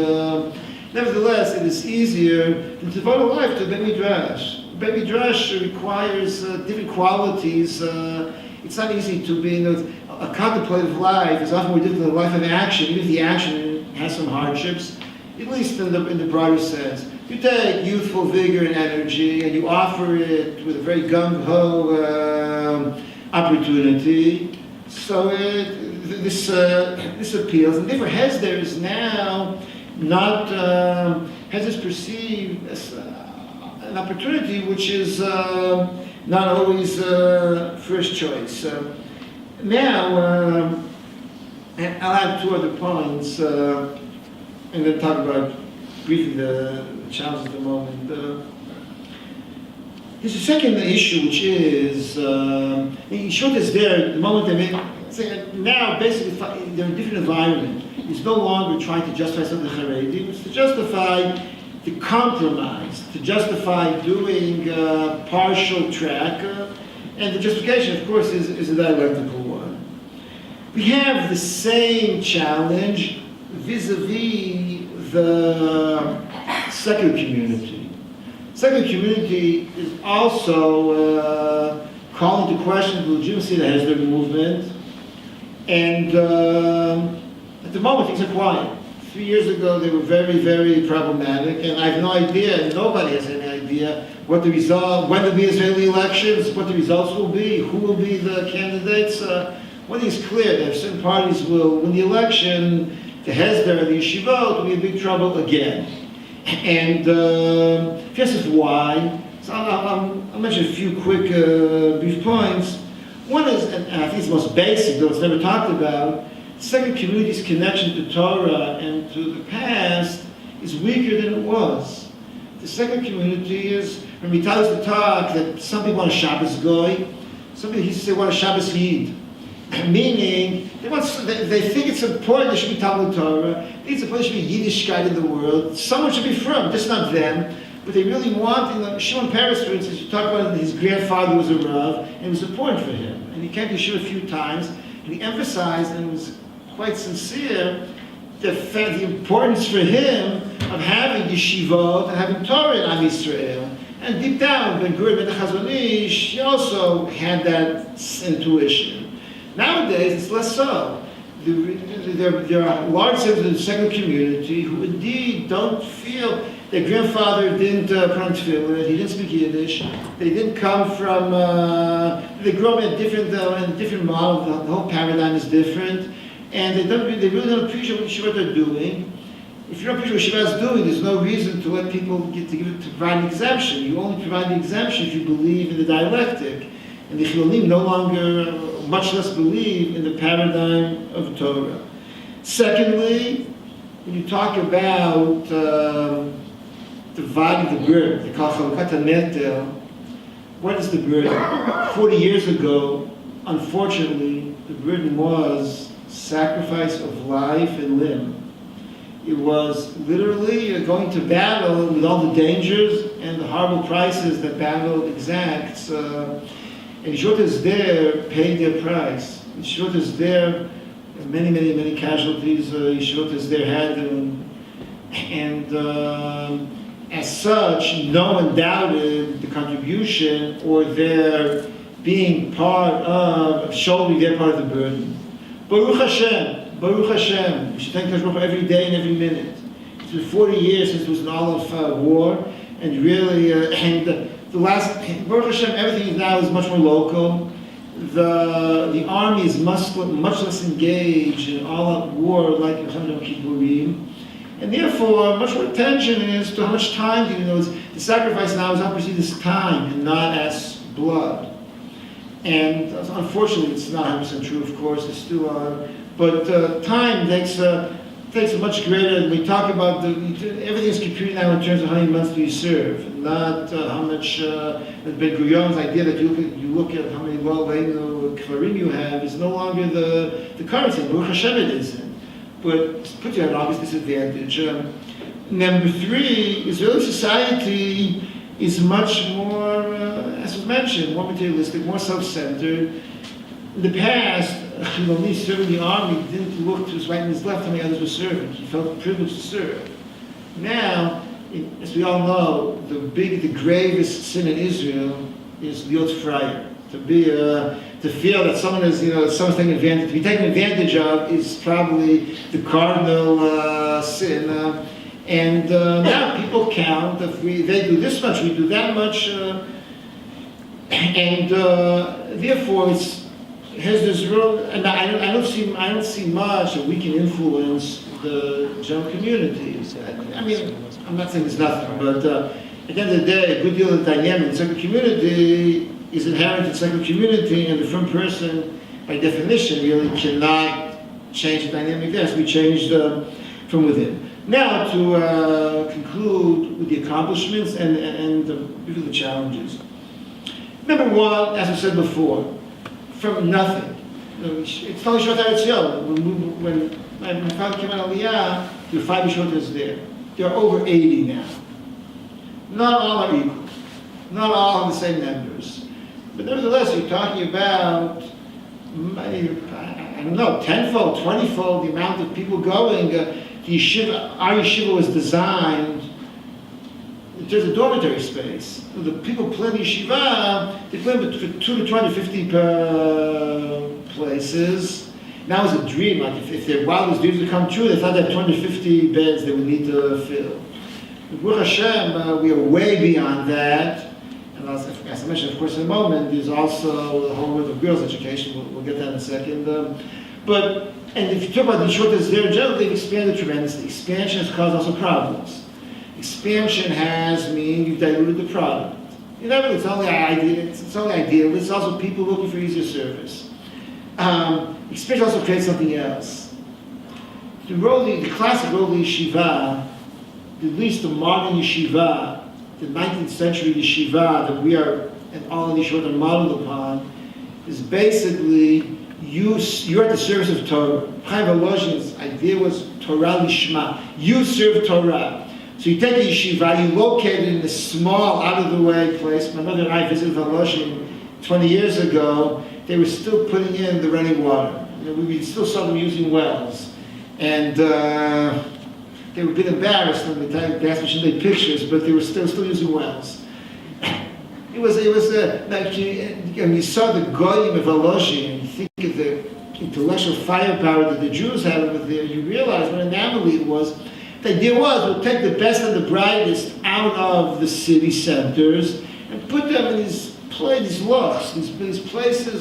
S3: Nevertheless, it is easier to devote a life to Bet Midrash. Bet Midrash requires different qualities. It's not easy to be in a contemplative life. It's often more difficult than a life of action, even if the action has some hardships, at least in the broader sense. You take youthful vigor and energy and you offer it with a very gung-ho opportunity. So this appeals. And therefore Hesder is now not, Hesder is perceived as an opportunity which is not always first choice. Now, I'll add two other points and then talk about briefly the challenges at the moment. There's a second issue which is, Yeshua is there, the moment they make, now basically they're in a different environment. It's no longer trying to justify something Haredi, it's to justify the compromise, to justify doing partial track, and the justification, of course, is a dialectical one. We have the same challenge vis-a-vis the secular community. Secular community is also calling into question the legitimacy of the Hesder movement, and at the moment things are quiet. 3 years ago, they were very, very problematic, and I have no idea, and nobody has any idea, what the result, when there will be Israeli elections, what the results will be, who will be the candidates. One thing is clear, that if certain parties will win the election, the Hesder, the yeshivot, will be in big trouble again. And this is why. So I'll mention a few quick, brief points. One is, and I think it's the most basic, though it's never talked about, second community's connection to Torah and to the past is weaker than it was. The second community is, when we tell us to talk, that some people want a Shabbos goy, some people used to say want a Shabbos yid. Meaning, they think it's important there should be Talmud Torah, they think it's important there should be Yiddishkeit in the world, someone should be from, just not them, but they really want, Shimon Peres, for instance, you talk about his grandfather was a Rav, and it was important for him. And he came to Yeshiva a few times, and he emphasized, and it was quite sincere, the importance for him of having yeshivot and having Torah in Am Yisrael. And deep down, Ben Gurion Ben Chazon Ish, he also had that intuition. Nowadays, it's less so. There are large segments of the secular community who indeed don't feel their grandfather didn't put on tefillin, he didn't speak Yiddish, they didn't come from, they grew up in a different model, the whole paradigm is different. And they really don't appreciate what Yeshiva they're doing. If you don't appreciate what Yeshiva is doing, there's no reason to let people to provide an exemption. You only provide the exemption if you believe in the dialectic. And the Chilonim no longer, much less believe in the paradigm of Torah. Secondly, when you talk about dividing the burden, the Kal Chalukat HaNetel, what is the burden? 40 years ago, unfortunately, the burden was sacrifice of life and limb. It was literally going to battle with all the dangers and the horrible prices that battle exacts. And Yeshua is there, paid their price. Yeshua is there, many casualties Yeshua is there had. And as such, no one doubted the contribution or their being part of shouldering their part of the burden. Baruch Hashem. We should thank Hashem every day and every minute. It's been 40 years since there was an olive war, and really, the last, Baruch Hashem, everything now is much more local. The army is much less engaged in all-out war like in Yom Kippurim, and therefore, much more attention is to how much time do you know. The sacrifice now is not perceived as time and not as blood. And unfortunately, it's not 100% true, of course, it's still but time takes a much greater, and we talk about everything's computed now in terms of how many months do you serve, not how much, Ben Gurion's idea that you look at how many kvarim you have is no longer the currency, Baruch Hashem it isn't, but it puts you at an obvious disadvantage. Number three, Israeli society is much more, as was mentioned, more materialistic, more self-centered. In the past, Shiloni serving the army didn't look to his right and his left how many others were serving. He felt privileged to serve. Now, as we all know, the gravest sin in Israel is liot fryer. To feel that someone is, someone's taking advantage, to be taken advantage of is probably the cardinal sin. Now people count, if they do this much, we do that much, therefore it's Hesder's role, and I don't see much that we can influence the general community. I mean, I'm not saying there's nothing, but at the end of the day, a good deal of the dynamic in the secular community is inherent in the secular community, and the firm person, by definition, really cannot change the dynamic there. So we changed from within. Now to conclude with the accomplishments and the challenges. Number one, as I said before, from nothing. It's only short when my father came out of Aliyah, there were 5 Yeshivot there. There are over 80 now. Not all are equal. Not all have the same numbers. But nevertheless, you're talking about, I don't know, 10-fold, 20-fold the amount of people going. Our yeshiva was designed, there's a dormitory space. The people plan yeshiva, they plan for 2 to 250 places. That was a dream. Like if their wildest dreams would come true, they thought they had 250 beds they would need to fill. With Baruch Hashem, we are way beyond that. And as I mentioned, of course, in a moment, there's also the whole world of girls' education. We'll get that in a second. And if you talk about the shortages there in general, they've expanded tremendously. Expansion has caused also problems. Expansion has mean you've diluted the product. It's only ideal. It's also people looking for easier service. Expansion also creates something else. The classic role of the yeshiva, at least the modern yeshiva, the 19th century yeshiva that we are and all of these short are modeled upon, is basically you're at the service of Torah. Chaim Volozhin's idea was Torah Lishma. You serve Torah. So you take a yeshiva, you locate it in a small, out-of-the-way place. My mother and I visited Volozhin 20 years ago. They were still putting in the running water. We still saw them using wells. And they were a bit embarrassed when they asked me to take pictures, but they were still using wells. It was like you saw the goyim of Volozhin, and you think of the intellectual firepower that the Jews had over there, you realize what an anomaly it was. The idea was, we'll take the best and the brightest out of the city centers and put them in these places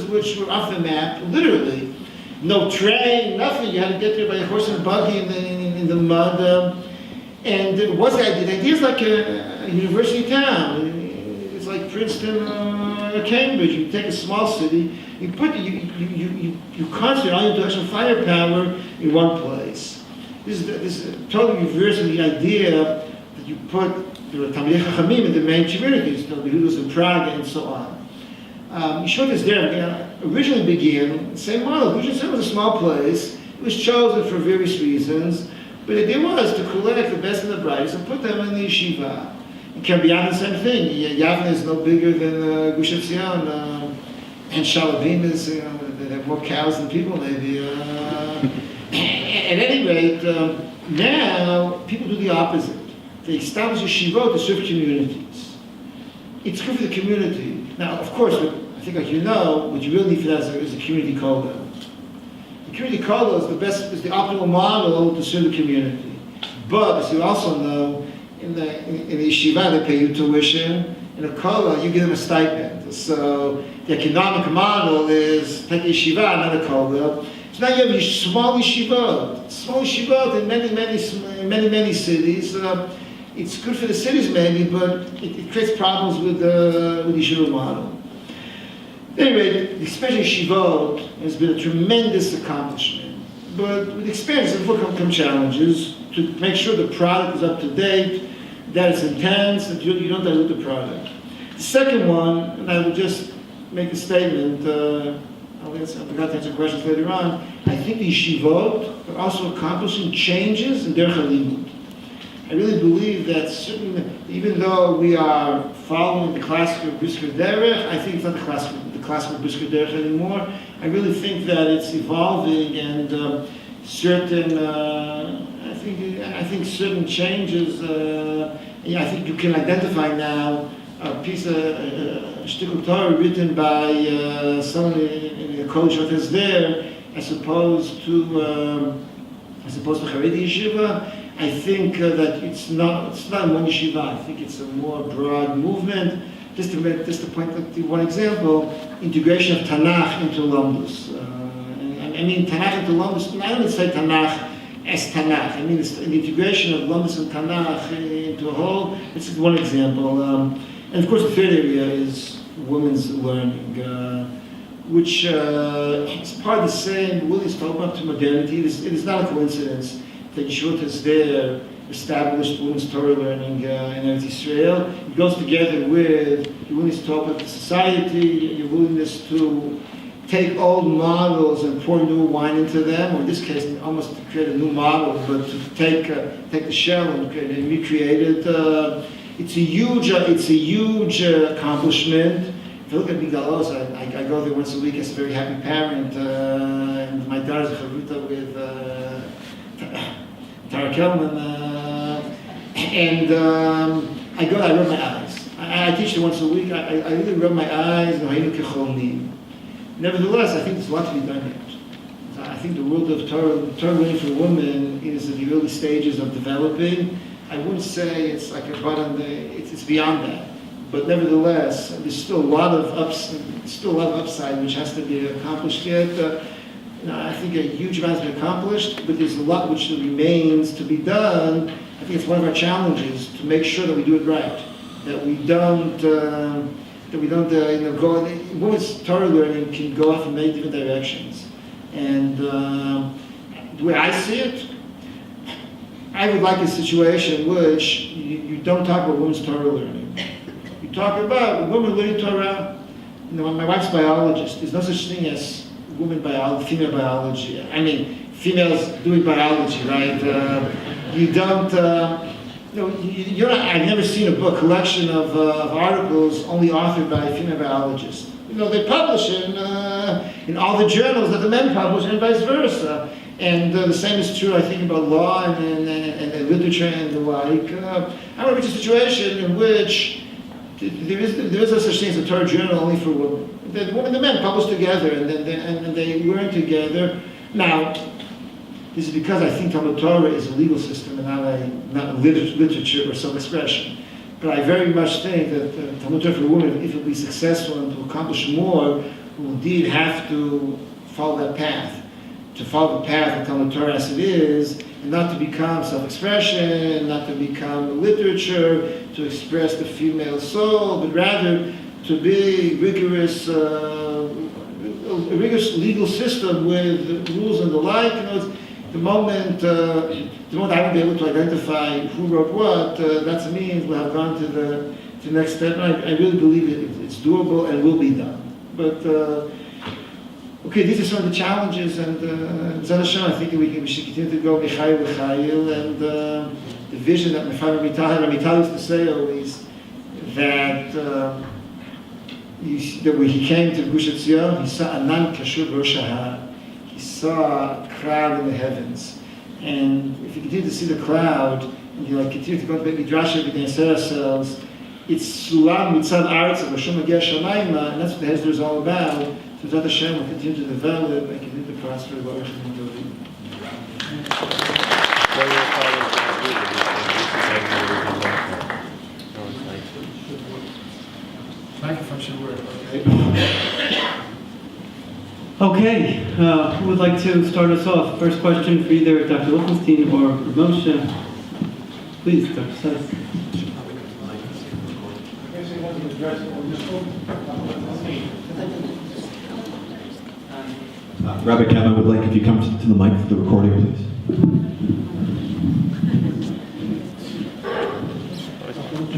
S3: which were off the map, literally. No train, nothing. You had to get there by a horse and a buggy in the mud. And what's the idea? The idea is like a university town. It's like Princeton or Cambridge. You take a small city, you concentrate all your intellectual firepower in one place. This is totally reverse of the idea that you put the Talmidei Chachamim in the main communities, the Yehudas in Prague and so on. Yeshivot there originally began the same model. Lichtenstein was a small place. It was chosen for various reasons, but the idea was to collect the best and the brightest and put them in the yeshiva. In Kiryat the same thing. Yavne is no bigger than Gush Etzion, and Shalabim is they have more cows than people maybe. At any rate, now people do the opposite. They establish yeshivot to serve communities. It's good for the community. Now, of course, I think, like you know, what you really need for that is a community kollel. The community kollel is the optimal model to serve the community. But as you also know, in the yeshiva they pay you tuition. In a kollel you give them a stipend. So the economic model is take a yeshiva, not a kollel. So now you have small yeshivot in many cities. It's good for the cities maybe, but it creates problems with the yeshiva model. Anyway, especially Shivot has been a tremendous accomplishment. But with experience, there come challenges to make sure the product is up to date, that it's intense, that you don't dilute the product. The second one, and I will just make a statement, I forgot to answer questions later on, I think the Yeshivot are also accomplishing changes in Derech HaLimud. I really believe that even though we are following the classical Brisker Derech, I think it's not the classical Brisker Derech anymore. I really think that it's evolving and I think certain changes, I think you can identify now a piece of shtickle Torah written by someone in a college that is there, as opposed to Haredi Yeshiva. I think that it's not one yeshiva. I think it's a more broad movement. Just to point out one example, integration of Tanakh into Lamdus. I mean Tanakh into Lamdus. I don't say Tanakh as Tanakh. I mean it's the integration of Lamdus and Tanakh into a whole. This is one example. And of course, the third area is women's learning, which is part of the same. Willie's talking about to modernity. It is not a coincidence that Yeshua is there, established women's Torah learning in Eretz Yisrael. It goes together with your willingness to open up the society, your willingness to take old models and pour new wine into them, or in this case, almost to create a new model, but to take the shell and recreate it. It's a huge accomplishment. If you look at Migalos, I go there once a week as a very happy parent, and my daughter's a charuta with Tara Kelman, and I rub my eyes. I teach there once a week. I really rub my eyes. Nevertheless, I think there's a lot to be done yet. I think the world of Torah learning for women is in the early stages of developing. I wouldn't say it's like a button. It's beyond that. But nevertheless, there's still a lot of upside which has to be accomplished yet. I think a huge amount has been accomplished, but there's a lot which remains to be done. I think it's one of our challenges to make sure that we do it right, that we don't go. Women's Torah learning can go off in many different directions, and the way I see it, I would like a situation in which you don't talk about women's Torah learning. You talk about women learning Torah. My wife's a biologist. There's no such thing as women biology, female biology. I mean, females doing biology, right? You don't. I've never seen a book collection of articles only authored by female biologists. They publish in all the journals that the men publish, and vice versa. And the same is true, I think, about law and literature and the like. I want to reach a situation in which there is no such thing as a Torah journal only for women. The women and the men publish together, and they learn together. Now, this is because I think Talmud Torah is a legal system and not literature or self-expression. But I very much think that Talmud Torah for women, if it will be successful and to accomplish more, will indeed have to follow that path. To follow the path of Talmud Torah as it is, and not to become self-expression, not to become literature, to express the female soul, but rather to be rigorous legal system with rules and the like. The moment I won't be able to identify who wrote what, that means we'll have gone to the next step. I really believe it's doable and will be done. But okay, these are some of the challenges, and I think we should continue to go Michael, and the vision that my father Ramital used to say always, that when he came to Gush Etzion, he saw Anan Kashur Rosh Hahar. He saw a cloud in the heavens, and if you continue to see the cloud, and you continue to go to Beit Midrash every day and say ourselves, it's Sulam Mitzad Aretz of Hashem Magiah Shamayma, and that's what the Hesder is all about. So that Hashem will continue to develop and continue to prosper.
S4: Microphone should work.
S1: Okay, who would like to start us off? First question for either Dr. Lichtenstein or Moshe. Please, Dr. Sess.
S5: Rabbi Kevin would like if you come to the mic for the recording, please.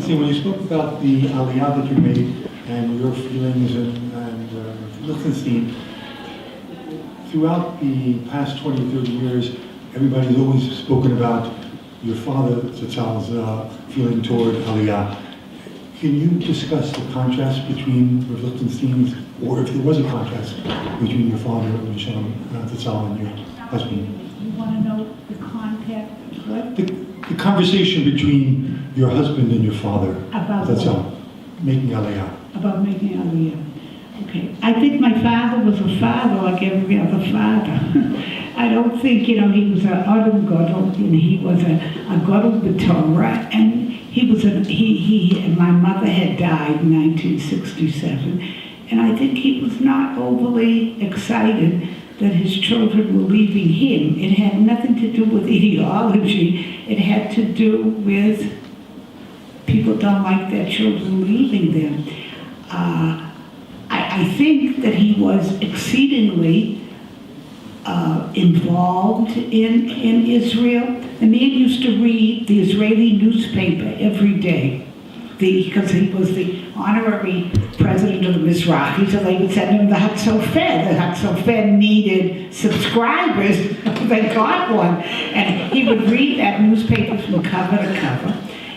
S6: See, when you spoke about the aliyah that you made and your feelings and Lichtenstein, throughout the past 20, 30 years, everybody's always spoken about your father, Zatzal's feeling toward aliyah. Can you discuss the contrast between Rav Lichtenstein's, or if there was a contrast between your father, Shalom Zatzal, and your husband?
S2: You want to know the contact? What?
S6: The conversation between your husband and your father,
S2: About
S6: Zatzal, making aliyah.
S2: About making aliyah. Okay. I think my father was a father like every other father. I don't think, he was an Adam Gadol, and he was a Gadol B'Torah, and my mother had died in 1967, and I think he was not overly excited that his children were leaving him. It had nothing to do with ideology. It had to do with people don't like their children leaving them. I think that he was exceedingly involved in Israel. The man used to read the Israeli newspaper every day because he was the honorary president of the Mizrahi, so they would send him the Hatzofer. The Hatzofer needed subscribers. They got one. And he would read that newspaper from cover to cover.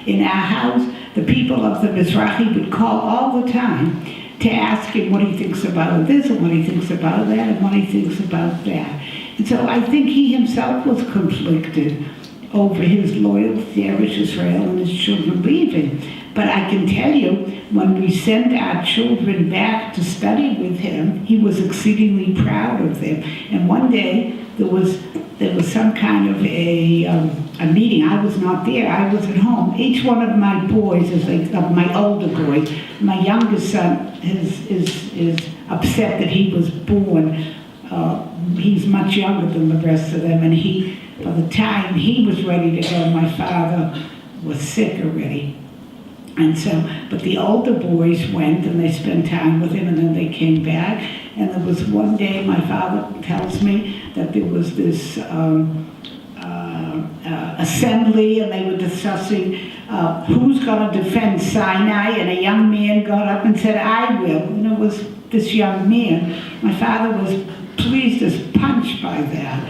S2: In our house, the people of the Mizrahi would call all the time to ask him what he thinks about this and what he thinks about that and what he thinks about that. And so I think he himself was conflicted over his loyalty to Eretz Israel and his children leaving. But I can tell you, when we sent our children back to study with him, he was exceedingly proud of them. And one day, there was some kind of a meeting. I was not there. I was at home. Each one of my boys my older boy, my youngest son is upset that he was born. He's much younger than the rest of them, and by the time he was ready to go, my father was sick already. And so, but the older boys went and they spent time with him, and then they came back. And there was one day, my father tells me that there was this assembly, and they were discussing who's going to defend Sinai, and a young man got up and said, I will. And it was this young man. My father was pleased as punch by that.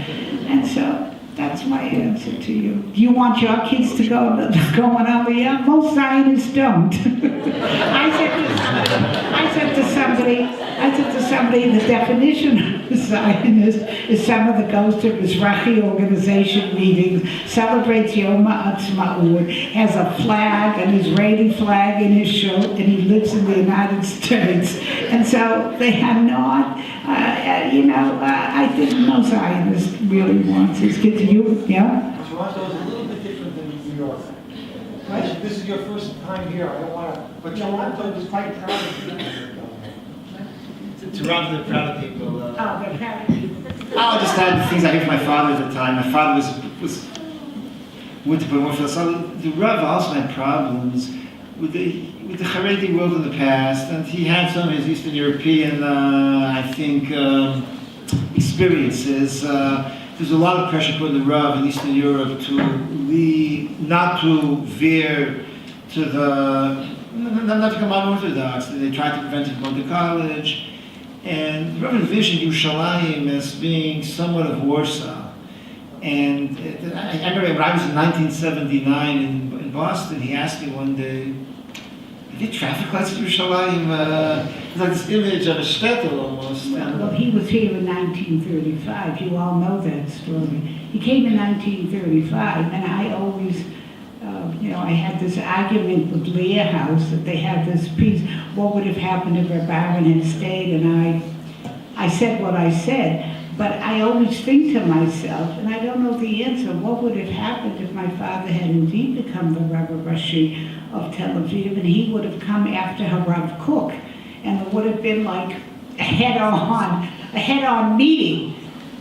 S2: And so that's my answer to you. Do you want your kids to go on Aliyah? Most Zionists don't. I said to somebody, the definition of a Zionist is someone that goes to Mizrahi organization meetings, celebrates Yom HaAtzmaut, has a flag, an Israeli flag in his shirt, and he lives in the United States. And so they are not, I think no Zionist really wants his kids. Yeah?
S7: Toronto is a little bit different than New York. Right? This is your first time here. I don't want to, but Toronto is quite proud of you.
S3: Toronto, they're proud of people.
S2: They're proud of people.
S3: I'll just add the things I heard from my father at the time. My father was went to put more philosophy. The Rav also had problems with the Haredi world in the past, and he had some of his Eastern European, experiences. There's a lot of pressure put on the Rav in Eastern Europe not to veer to not to become unorthodox. They tried to prevent him from going to college. And the Rav envisioned Yerushalayim as being somewhat of Warsaw. And I remember when I was in 1979 in Boston, he asked me one day, are there traffic lights in Yerushalayim? It's like this image of a shtetl almost.
S2: Well, he was here in 1935. You all know that story. He came in 1935, and I always, I had this argument with Leah House that they had this piece. What would have happened if Reb Aharon had stayed? And I said what I said, but I always think to myself, and I don't know the answer, what would have happened if my father had indeed become the Rabbi Rashi of Tel Aviv, and he would have come after Harav Kook, and there would have been like a head-on meeting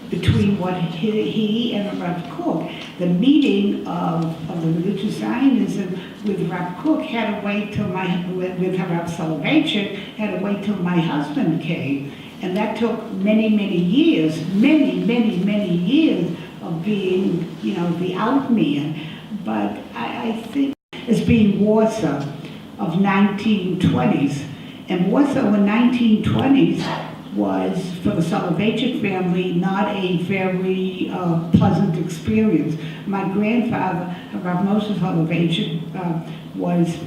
S2: between what he and Rav Kook. The meeting of the religious Zionism with Rav Kook had to wait till with Harav Soloveitchik, had to wait till my husband came. And that took many, many years, many years of being, you know, the out man. But I think as being Warsaw of 1920s, and Warsaw in 1920s was, for the Soloveitchik family, not a very pleasant experience. My grandfather, Rav Moshe Soloveitchik, was,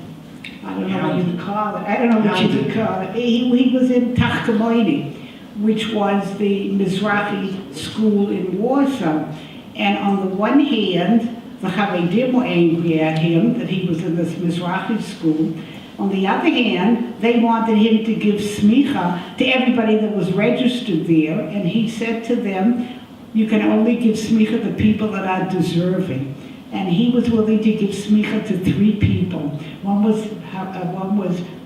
S2: I don't know what you would call it, I don't know what you would call it. He was in Tachtamoini, which was the Mizrahi school in Warsaw. And on the one hand, the Haredim were angry at him that he was in this Mizrahi school. On the other hand, they wanted him to give smicha to everybody that was registered there, and he said to them, you can only give smicha to people that are deserving. And he was willing to give smicha to 3 people. One was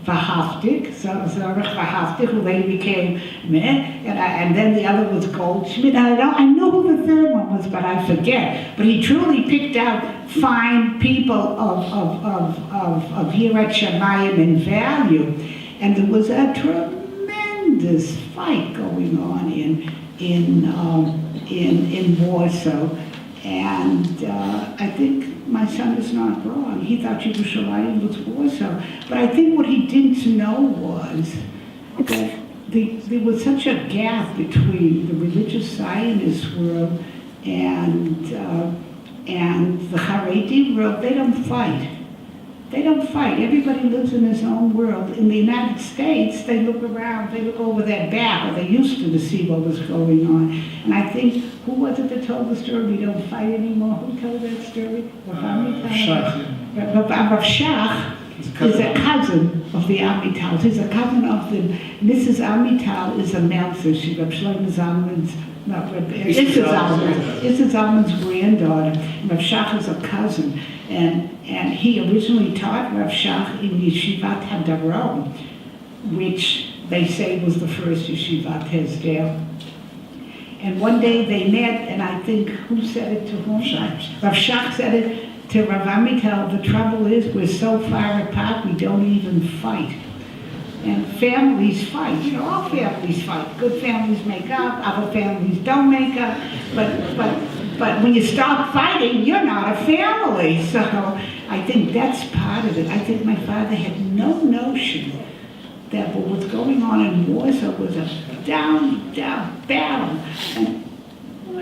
S2: Vahaftik, Zorach Vahaftik, who later became Meh, and then the other was Goldschmidt. I know who the third one was, but I forget. But he truly picked out fine people of Yirat Shamayim in value. And there was a tremendous fight going on in Warsaw. And I think my son is not wrong. He thought Yerushalayim was Warsaw. But I think what he didn't know was that there was such a gap between the religious Zionist world and the Haredi world. They don't fight. They don't fight. Everybody lives in his own world. In the United States, they look around, they look over their back, or they used to see what was going on. And I think, who was it that told the story, we don't fight anymore? Who told that story? Rav Shach is a cousin of the Amital. He's a cousin of the, Mrs. Amital is a Meltzer. She's Rav Shlomo Zalman's, Issa Zalman's granddaughter. And Rav Shach is a cousin. And he originally taught Rav Shach in Yeshivat Hadaron, which they say was the first Yeshivat Hesder. And one day they met, and I think, who said it to whom? Rav Shach said it to Rav Amital. The trouble is, we're so far apart, we don't even fight. And families fight. You know, all families fight. Good families make up, other families don't make up. But when you stop fighting, you're not a family. So I think that's part of it. I think my father had no notion that what was going on in Warsaw was a down battle. And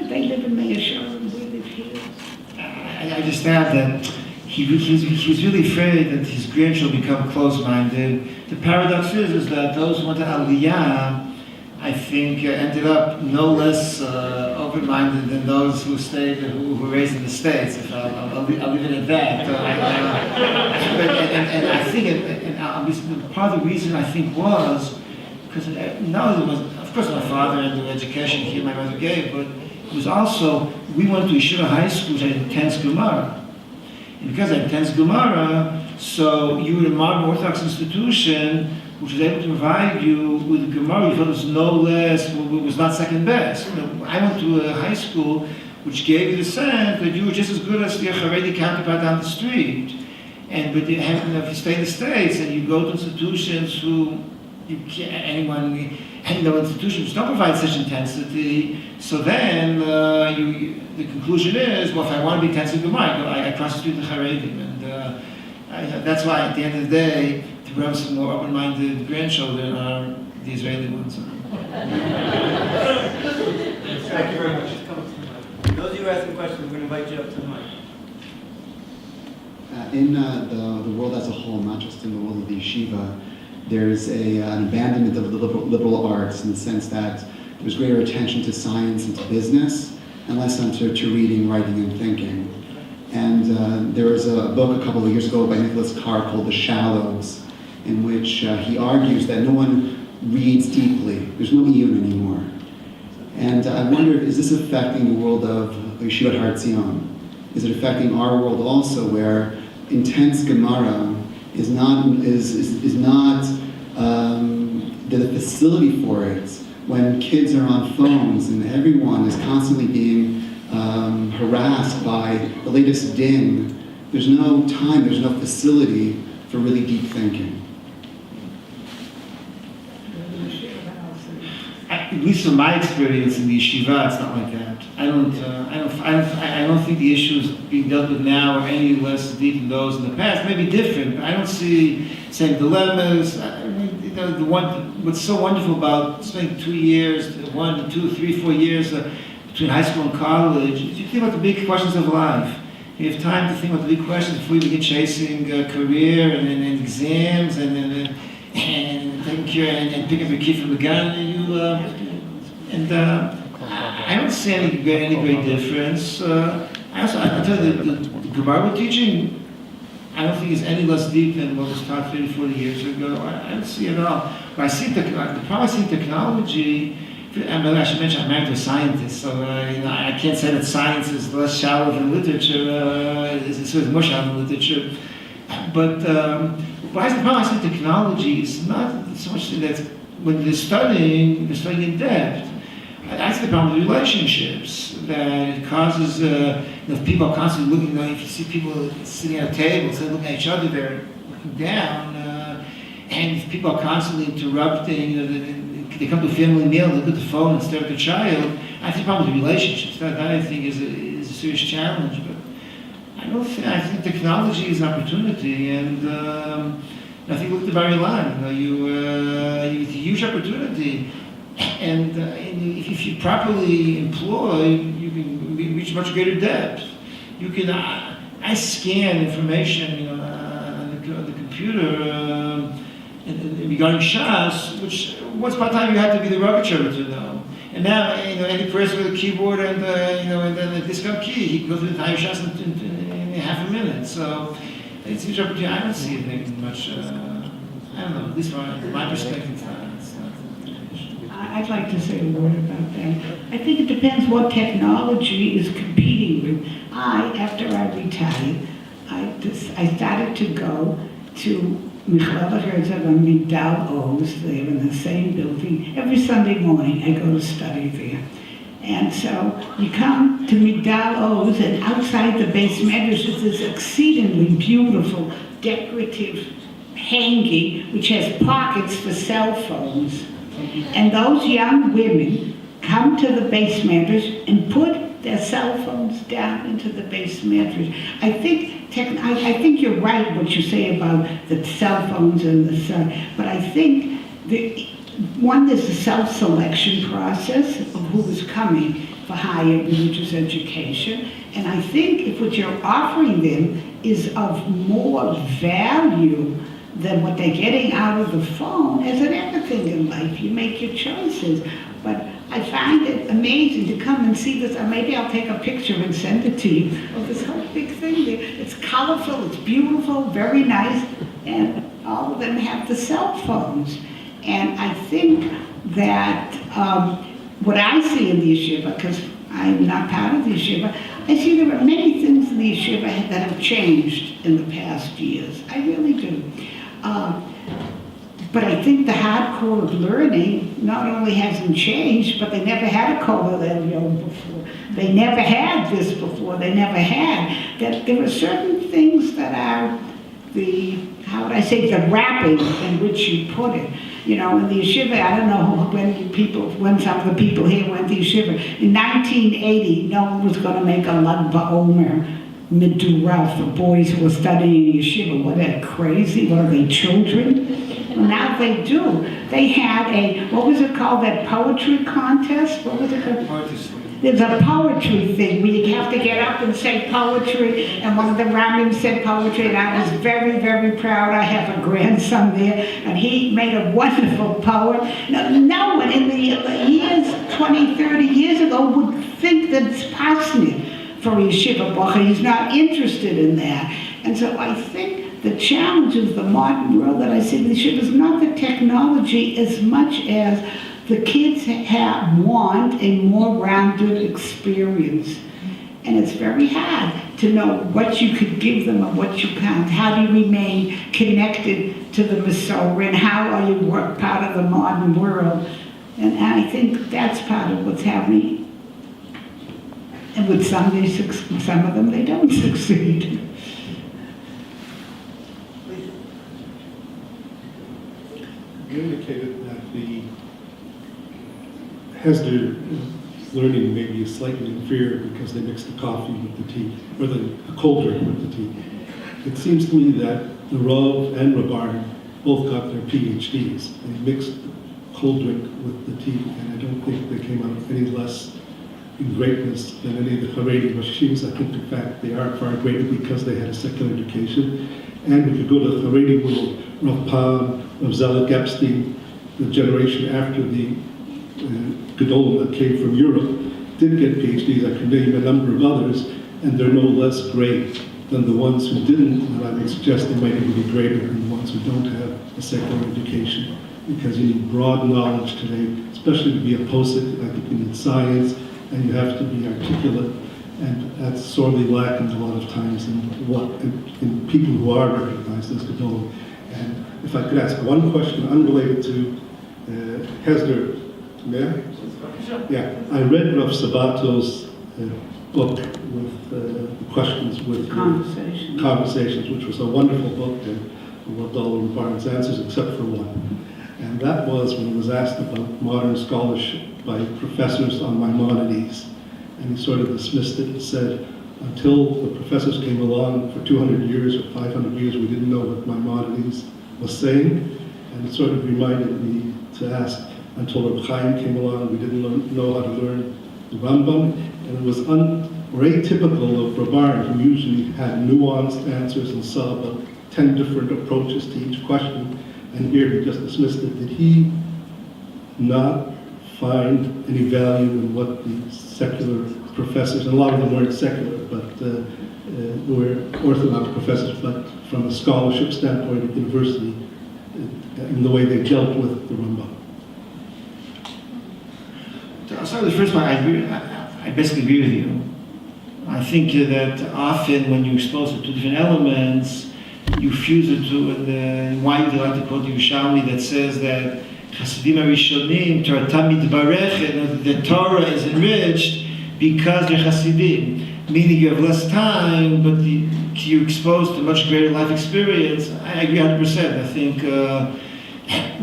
S2: they live in Mayasharon, and we live here.
S3: I just add that he was really afraid that his grandchildren become close-minded. The paradox is that those who went to Aliyah, I think, ended up no less open-minded than those who stayed, who were raised in the States. If I'll leave it at that. And I think, part of the reason I think was because not only was, of course, my father and the education he and my mother gave, but it was also we went to Yeshiva High School, which had intense Gemara. And because I had intense Gemara, so you were a modern Orthodox institution which was able to provide you with a Gemara you felt was no less, was not second best. You know, I went to a high school which gave you the sense that you were just as good as the Haredi counterpart down the street. But you have, if you stay in the States and you go to institutions who you can't, institutions don't provide such intensity, so then the conclusion is, well, if I want to be intense in Gemara, I cross the street to Haredim. And that's why at the end of the day, to have some more open-minded grandchildren are the Israeli ones.
S7: Thank you very much.
S8: Those of you asking questions, we're going to invite you up to the mic.
S9: In the world as a whole, not just in the world of the yeshiva, there's an abandonment of the liberal arts in the sense that there's greater attention to science and to business, and less to reading, writing, and thinking. And there was a book a couple of years ago by Nicholas Carr called The Shallows, in which he argues that no one reads deeply. There's no iyun anymore. And I wonder, is this affecting the world of Yeshivat Har Tzion? Is it affecting our world also, where intense Gemara is not the facility for it, when kids are on phones and everyone is constantly being harassed by the latest din? There's no time, there's no facility for really deep thinking.
S3: least from my experience in the yeshiva, it's not like that. I don't think the issues being dealt with now are any less deep than those in the past. Maybe different, but I don't see same dilemmas. What's so wonderful about spending 2 years, 1, 2, 3, 4 years between high school and college, is you think about the big questions of life. You have time to think about the big questions before you begin chasing career and exams and taking care and picking up your kid from the gun. I don't see any great difference. I tell you, the Gemara we're teaching, I don't think is any less deep than what was taught 30, 40 years ago. I don't see it at all. But I see the problem I see in technology. I should mention I'm married to a scientist, so I can't say that science is less shallow than literature. It's more shallow than literature. But the problem I see in technology is not so much that when they're studying in depth. That's the problem with relationships, that it causes, if people are constantly looking, if you see people sitting at a table, instead of looking at each other, they're looking down, and if people are constantly interrupting, they come to a family meal, they look at the phone and stare at the child, I think the problem with relationships, that I think is a serious challenge, but I think technology is an opportunity, and I think look at the very line, it's a huge opportunity. And if you properly employ, you can reach much greater depth. You can. I scan information, on the computer regarding Shas, which once upon a time you had to be the Rogachover to know. And now, any person with a keyboard and then a discount key, he can go through the entire Shas in half a minute. So it's a huge opportunity. I don't see it making much. I don't know. At least from my perspective, it's not.
S2: I'd like to say a word about that. I think it depends what technology is competing with. After I retired, I started to go to Yahrzeit on Migdal Oz, there in the same building. Every Sunday morning I go to study there. And so you come to Migdal Oz, and outside the base medrash is this exceedingly beautiful decorative hanging which has pockets for cell phones. And those young women come to the base medrash and put their cell phones down into the base medrash. I think you're right what you say about the cell phones and the sun, but I think there's a self-selection process of who is coming for higher religious education, and I think if what you're offering them is of more value than what they're getting out of the phone, as in everything in life, you make your choices. But I find it amazing to come and see this, or maybe I'll take a picture and send it to you, of this whole big thing there. It's colorful, it's beautiful, very nice, and all of them have the cell phones. And I think that what I see in the yeshiva, because I'm not part of the yeshiva, I see there are many things in the yeshiva that have changed in the past years. I really do. But I think the hardcore of learning not only hasn't changed, but they never had a Kollel before. They never had this before. They never had. That there are certain things that are the wrapping in which you put it. In the yeshiva, I don't know when some of the people here went to yeshiva. In 1980, no one was going to make a Lag BaOmer Medurah for boys who were studying in yeshiva. What, are they crazy? What are they, children? Well, now they do. They had what was it called, that poetry contest? What was it called? There's a poetry thing where you have to get up and say poetry, and one of the Ramim said poetry, and I was very, very proud. I have a grandson there, and he made a wonderful poem. Now, no one in the years, 20, 30 years ago, would think that it's passionate for yeshiva bocher. He's not interested in that. And so I think the challenge of the modern world that I see in the yeshiva is not the technology as much as the kids want a more rounded experience. And it's very hard to know what you could give them and what you can't. How do you remain connected to the Masorah, and how are you part of the modern world? And I think that's part of what's happening. And with some of them, they don't succeed.
S6: You indicated that the
S10: Hesder learning maybe is slightly inferior because they mix the coffee with the tea, or the cold drink with the tea. It seems to me that the Rav and Rabban both got their PhDs. They mixed cold drink with the tea, and I don't think they came out any less in greatness than any of the Haredi Roshis. I think, in fact, they are far greater because they had a secular education. And if you go to the Haredi world, Rav Pam, Rav Zelig Epstein, the generation after the Gedolim that came from Europe, did get PhDs. I can name a number of others, and they're no less great than the ones who didn't, and I would suggest they might even be greater than the ones who don't have a secular education, because you need broad knowledge today, especially to be a posek. I think you need science, and you have to be articulate, and that's sorely lacking a lot of times in people who are recognized as Gedolim. And if I could ask one question unrelated to Hesder, may I? Yeah, I read Rav Sabato's book with the questions with conversations, which was a wonderful book, and I loved all of Barnes' answers except for one. And that was when he was asked about modern scholarship by professors on Maimonides. And he sort of dismissed it and said, until the professors came along for 200 years or 500 years, we didn't know what Maimonides was saying. And it sort of reminded me to ask, until Reb Chaim came along, we didn't know how to learn the Rambam. And it was atypical of Rabban, who usually had nuanced answers and saw about 10 different approaches to each question. And here he just dismissed it. Did he not find any value in what the secular professors, and a lot of them weren't secular, but were Orthodox professors, but from a scholarship standpoint at university, in the way they dealt with the Rambam?
S3: I'll start with the first one. I basically agree with you. I think that often when you're exposed to two different elements, you fuse the two, and why do you like to quote Yerushalmi that says that Chasidim Arishonim, Torah Tamid Barech, the Torah is enriched because they're Chasidim, meaning you have less time, but you're exposed to much greater life experience. I agree 100%. I think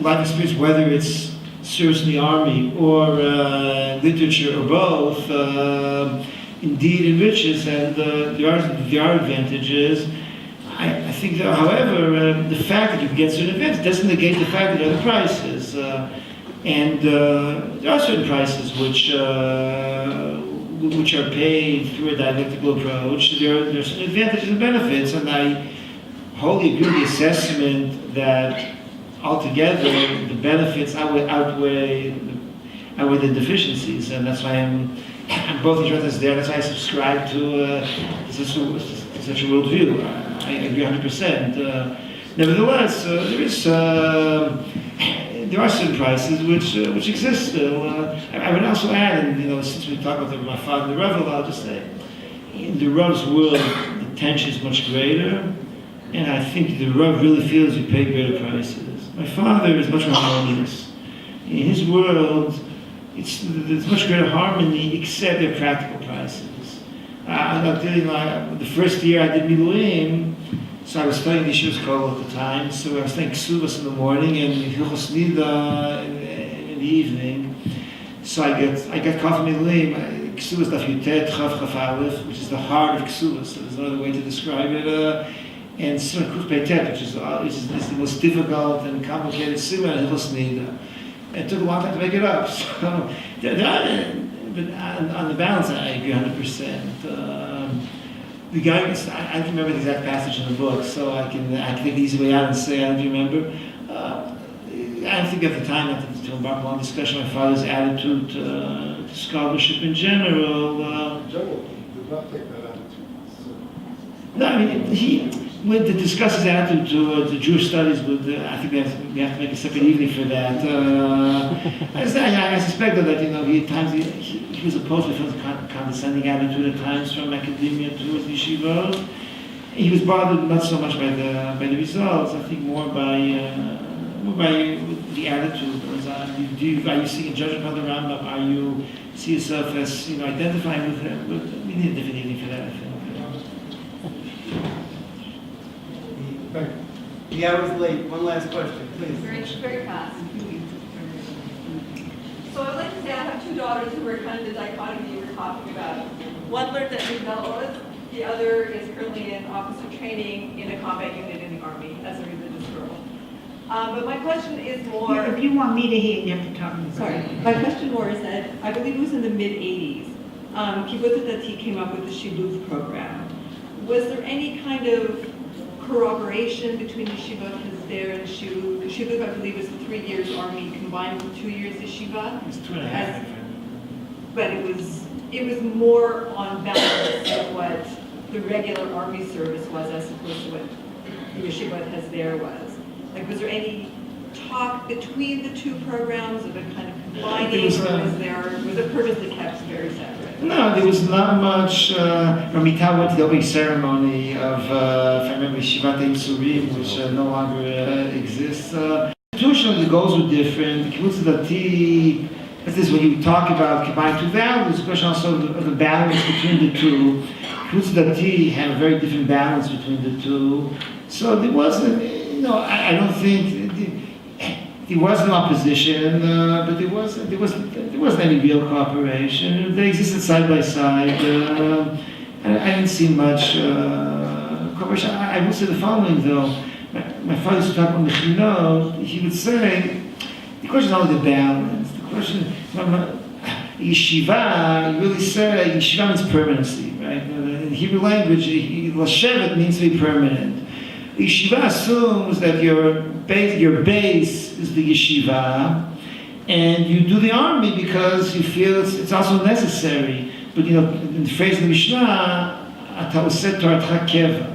S3: life experience, whether it's service in the army or literature or both, indeed enriches, and there are advantages. I think that, however, the fact that you can get certain events doesn't negate the fact that there are other prices. And there are certain prices which are paid through a dialectical approach. There are certain advantages and benefits, and I wholly agree with the assessment that altogether the benefits outweigh the deficiencies, and that's why I'm both interested there. That's why I subscribe to such a worldview. I agree 100%. Nevertheless, there are certain prices which exist still. I would also add, and since we talk about my father and the Rav, I'll just say, in the Rav's world, the tension is much greater, and I think the Rav really feels you pay greater prices. My father is much more harmonious. In his world, there's much greater harmony, except their practical prices. I'll tell you, the first year I did Miluim, so I was studying the Yeshivas Kol at the time, so I was studying Ksuvas in the morning and Hilchos Nida in the evening. So I got coffee Miluim, Ksuvas Daf Yutet Chav Chaf Aleph, which is the heart of Ksuvas, so there's no other way to describe it. And Simon Kuf Beitet, which is the most difficult and complicated Simon and Hilchos Nida. It took a long time to make it up. So, but on the balance, I agree 100%. The guy, I don't remember the exact passage in the book, so I can take the easy way out and say I don't remember. I think at the time, not to embark on a long discussion, my father's attitude to scholarship in general.
S10: General, he did not take that attitude.
S3: No, I mean, when to discuss his attitude to Jewish studies, I think we have to make a separate evening for that. I suspect that he at times he was opposed to a condescending attitude at times from academia towards yeshiva. He was bothered not so much by the results. I think more by the attitude. Are you seeing a judgment on the Rambam? Are you see yourself as identifying with him? We need a different evening for that, I think.
S8: The hour's late. One last question, please.
S11: Very fast. So I'd like to say I have two two daughters who were kind of the dichotomy you were talking about. One learned at Oz, the other is currently in officer training in a combat unit in the Army as a religious girl. But my question is more...
S2: If you want me to hear, you have to talk.
S11: Sorry. My question more is that I believe it was in the mid-'80s. Kibbutz Dati came up with the Shiluf program. Was there any kind of corroboration between Yeshiva Hesder and Shiluf? Shiluf, I believe, was 3 years Army combined with 2 years Yeshiva.
S3: It was 2.5.
S11: But it was more on balance of what the regular Army service was as opposed to what the Yeshiva Hesder was. Like, was there any talk between the two programs of a kind of combining, was it purposely kept very separate?
S3: No, there was not much. Ramita went to the opening ceremony of, if I remember, Shivat Surim, which no longer exists. Institutionally, the goals were different. Kibbutz Dati, this is when you talk about combining two values, the question also of the balance between the two. Kibbutz Dati had a very different balance between the two. So there wasn't, I don't think there was an opposition, but there wasn't any real cooperation. They existed side by side, and I didn't see much cooperation. I would say the following though. My father used to talk on the Chinot. He would say, the question is not the balance. The question, yeshiva, you really say, yeshiva means permanency, right? In Hebrew language, lashevet means to be permanent. Yeshiva assumes that your base is the yeshiva, and you do the army because you feel it's also necessary. But in the phrase of the Mishnah, ata oseh toratcha keva.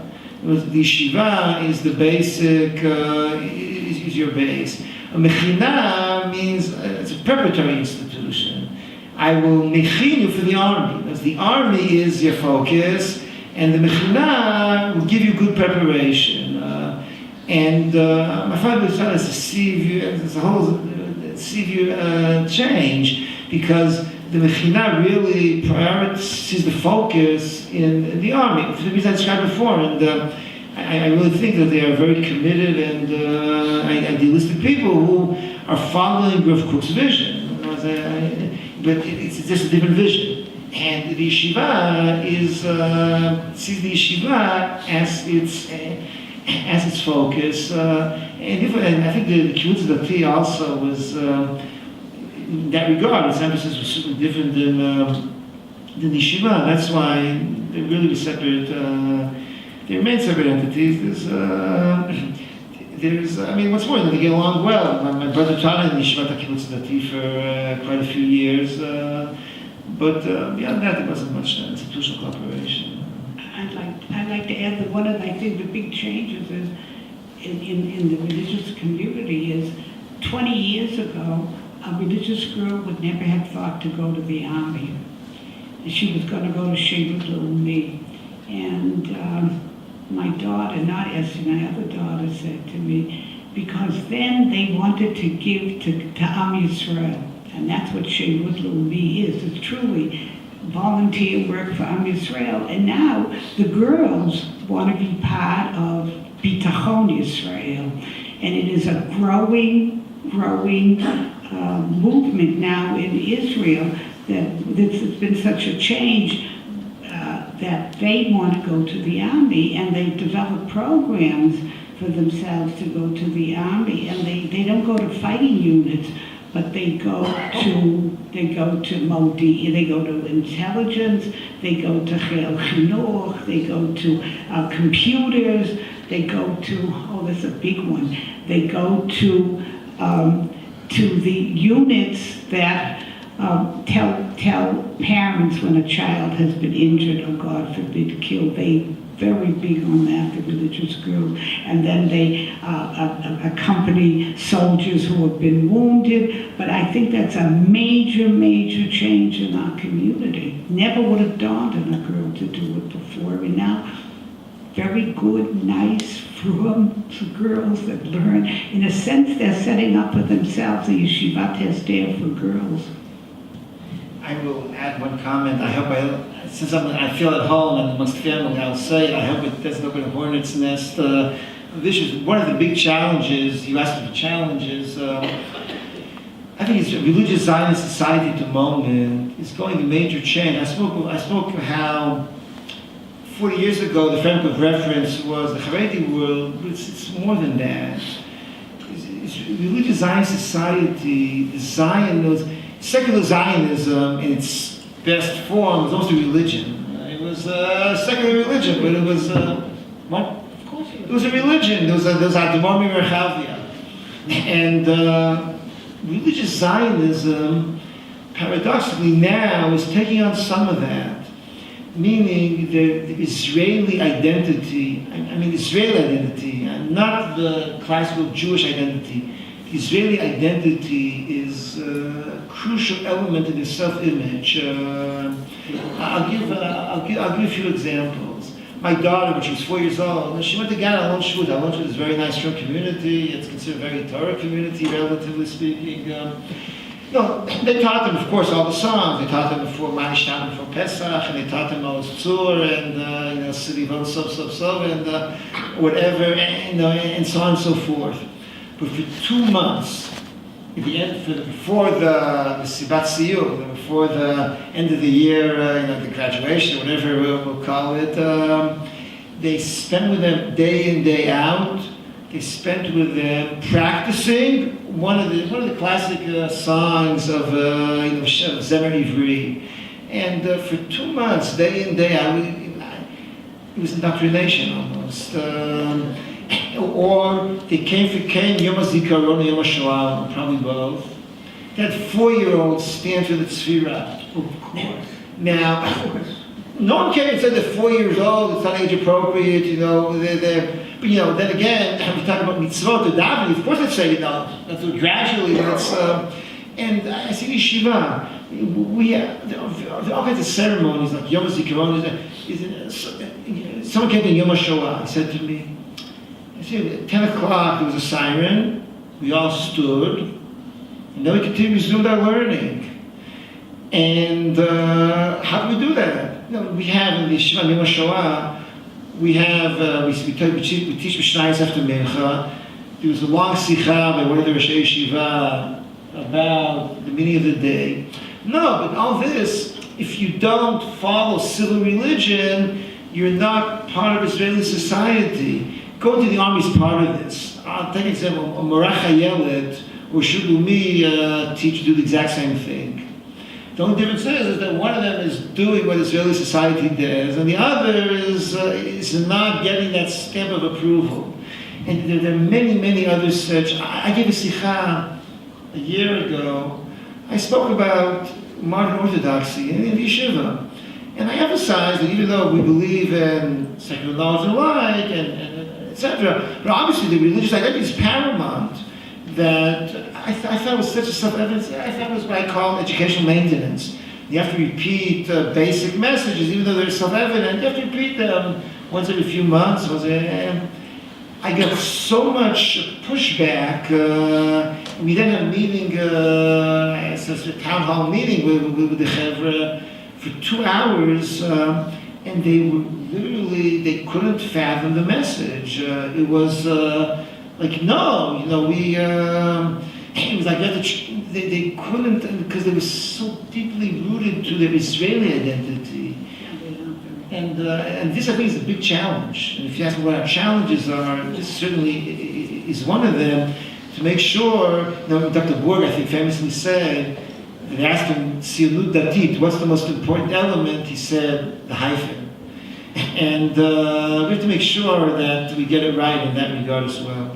S3: The yeshiva is the basic, is your base. A mechina means it's a preparatory institution. I will mechin you for the army, because the army is your focus, and the mechina will give you good preparation. My father was trying to see you change, because the mechina really prioritizes the focus in the army, for the reason I described before. And I really think that they are very committed and idealistic people who are following Rav Kook's vision. But it's just a different vision. And the yeshiva sees the yeshiva as its focus. And I think the Kibbutz Dati also was, in that regard, its emphasis was certainly different than the yeshiva. That's why they really were separate. They remain separate entities. What's more, they get along well. My brother taught in the Yeshivat Kibbutz Dati for quite a few years. But beyond that, there wasn't much institutional cooperation.
S2: I'd like to add that one of, I think, the big changes is in the religious community is 20 years ago, a religious girl would never have thought to go to the army. She was going to go to Shibud Leumi. And my daughter, not Esther, my other daughter, said to me, because then they wanted to give to Am Yisrael. And that's what Shibud Leumi is. It's truly volunteer work for Am Yisrael. And now the girls want to be part of Bitachon Yisrael. And it is a growing movement now in Israel that there's been such a change that they want to go to the army, and they develop programs for themselves to go to the army. And they don't go to fighting units, but they go to Modi, they go to intelligence, they go to Chel Chinuch, they go to computers, they go to, there's a big one, they go to the units that tell parents when a child has been injured or, God forbid, killed. They very big on that, the religious group. And then they accompany soldiers who have been wounded. But I think that's a major, major change in our community. Never would have dawned on a girl to do it before. And now, very good, nice, frum girls that learn. In a sense, they're setting up for themselves a yeshivat Hesder for girls.
S3: I will add one comment. I hope since I feel at home and amongst family, I'll say I hope it doesn't open a hornet's nest. This is one of the big challenges. You asked me for challenges. I think it's a religious Zionist society at the moment is going to major change. I spoke how 40 years ago the frame of reference was the Haredi world, but it's more than that. It's religious Zionist society, the secular Zionism in its best form was also religion. It was a secular religion, but it was what? Of course, it was a religion. There was Admor Merchavia, and religious Zionism, paradoxically now, is taking on some of that, meaning the Israeli identity. I mean, Israeli identity, and not the classical Jewish identity. The Israeli identity is a crucial element in the self-image. I'll give a few examples. My daughter, when she was 4 years old, she went to Ghana, Alon Shvut. Alon Shvut is a very nice, strong community. It's considered a very Torah community, relatively speaking. They taught them, of course, all the songs. They taught them before Manishtam, before Pesach, and they taught them Oz Tzur, and Sirivon Sov, and whatever, and so on and so forth. But for 2 months, at the end, before the Sibat Siyum, before the end of the year, the graduation, whatever we'll call it, they spent with them day in, day out. They spent with them practicing one of the classic songs of Zemer Ivri. And for 2 months, day in, day out, it was indoctrination almost. Or they came Yom HaZikaron, Yom HaShoah, probably both. They had 4-year-olds stand for the tzvira. Of course. Now, no one came and said they're 4 years old, it's not age appropriate, but then again, we talk about mitzvot, the davening, of course I'd say, that's gradually, and I see yeshiva, we have all kinds of ceremonies, like Yom HaZikaron, someone came to Yom HaShoah, he said to me, at 10 o'clock there was a siren, we all stood, and then we continued to resume our learning. And how do we do that? We have in the Yeshiva Yom HaShoah, we teach Mishnayos after Mincha. There was a long sikha by one of the Roshei Yeshiva about the meaning of the day. No, but all this, if you don't follow civil religion, you're not part of Israeli society. Going to the army is part of this. I'll take an example. Morach HaYeled or Shulumi do the exact same thing. The only difference is that one of them is doing what Israeli society does, and the other is not getting that stamp of approval. And there are many, many other such. I gave a sikha a year ago. I spoke about modern orthodoxy in yeshiva. And I emphasized that even though we believe in secular laws alike, and etc., but obviously the religious identity is paramount, that I thought it was such a self-evident, I thought it was what I call educational maintenance. You have to repeat basic messages, even though they're self-evident, you have to repeat them once every few months. I got so much pushback. We then had a meeting, a town hall meeting with the Chevra for 2 hours, and they were literally, they couldn't fathom the message. It was it was like they couldn't, because they were so deeply rooted to their Israeli identity. And this, I think, is a big challenge. And if you ask me what our challenges are, this certainly is one of them, to make sure, Dr. Borg, I think, famously said, they asked him, Tzionut Datit, what's the most important element? He said, the hyphen. And we have to make sure that we get it right in that regard as well.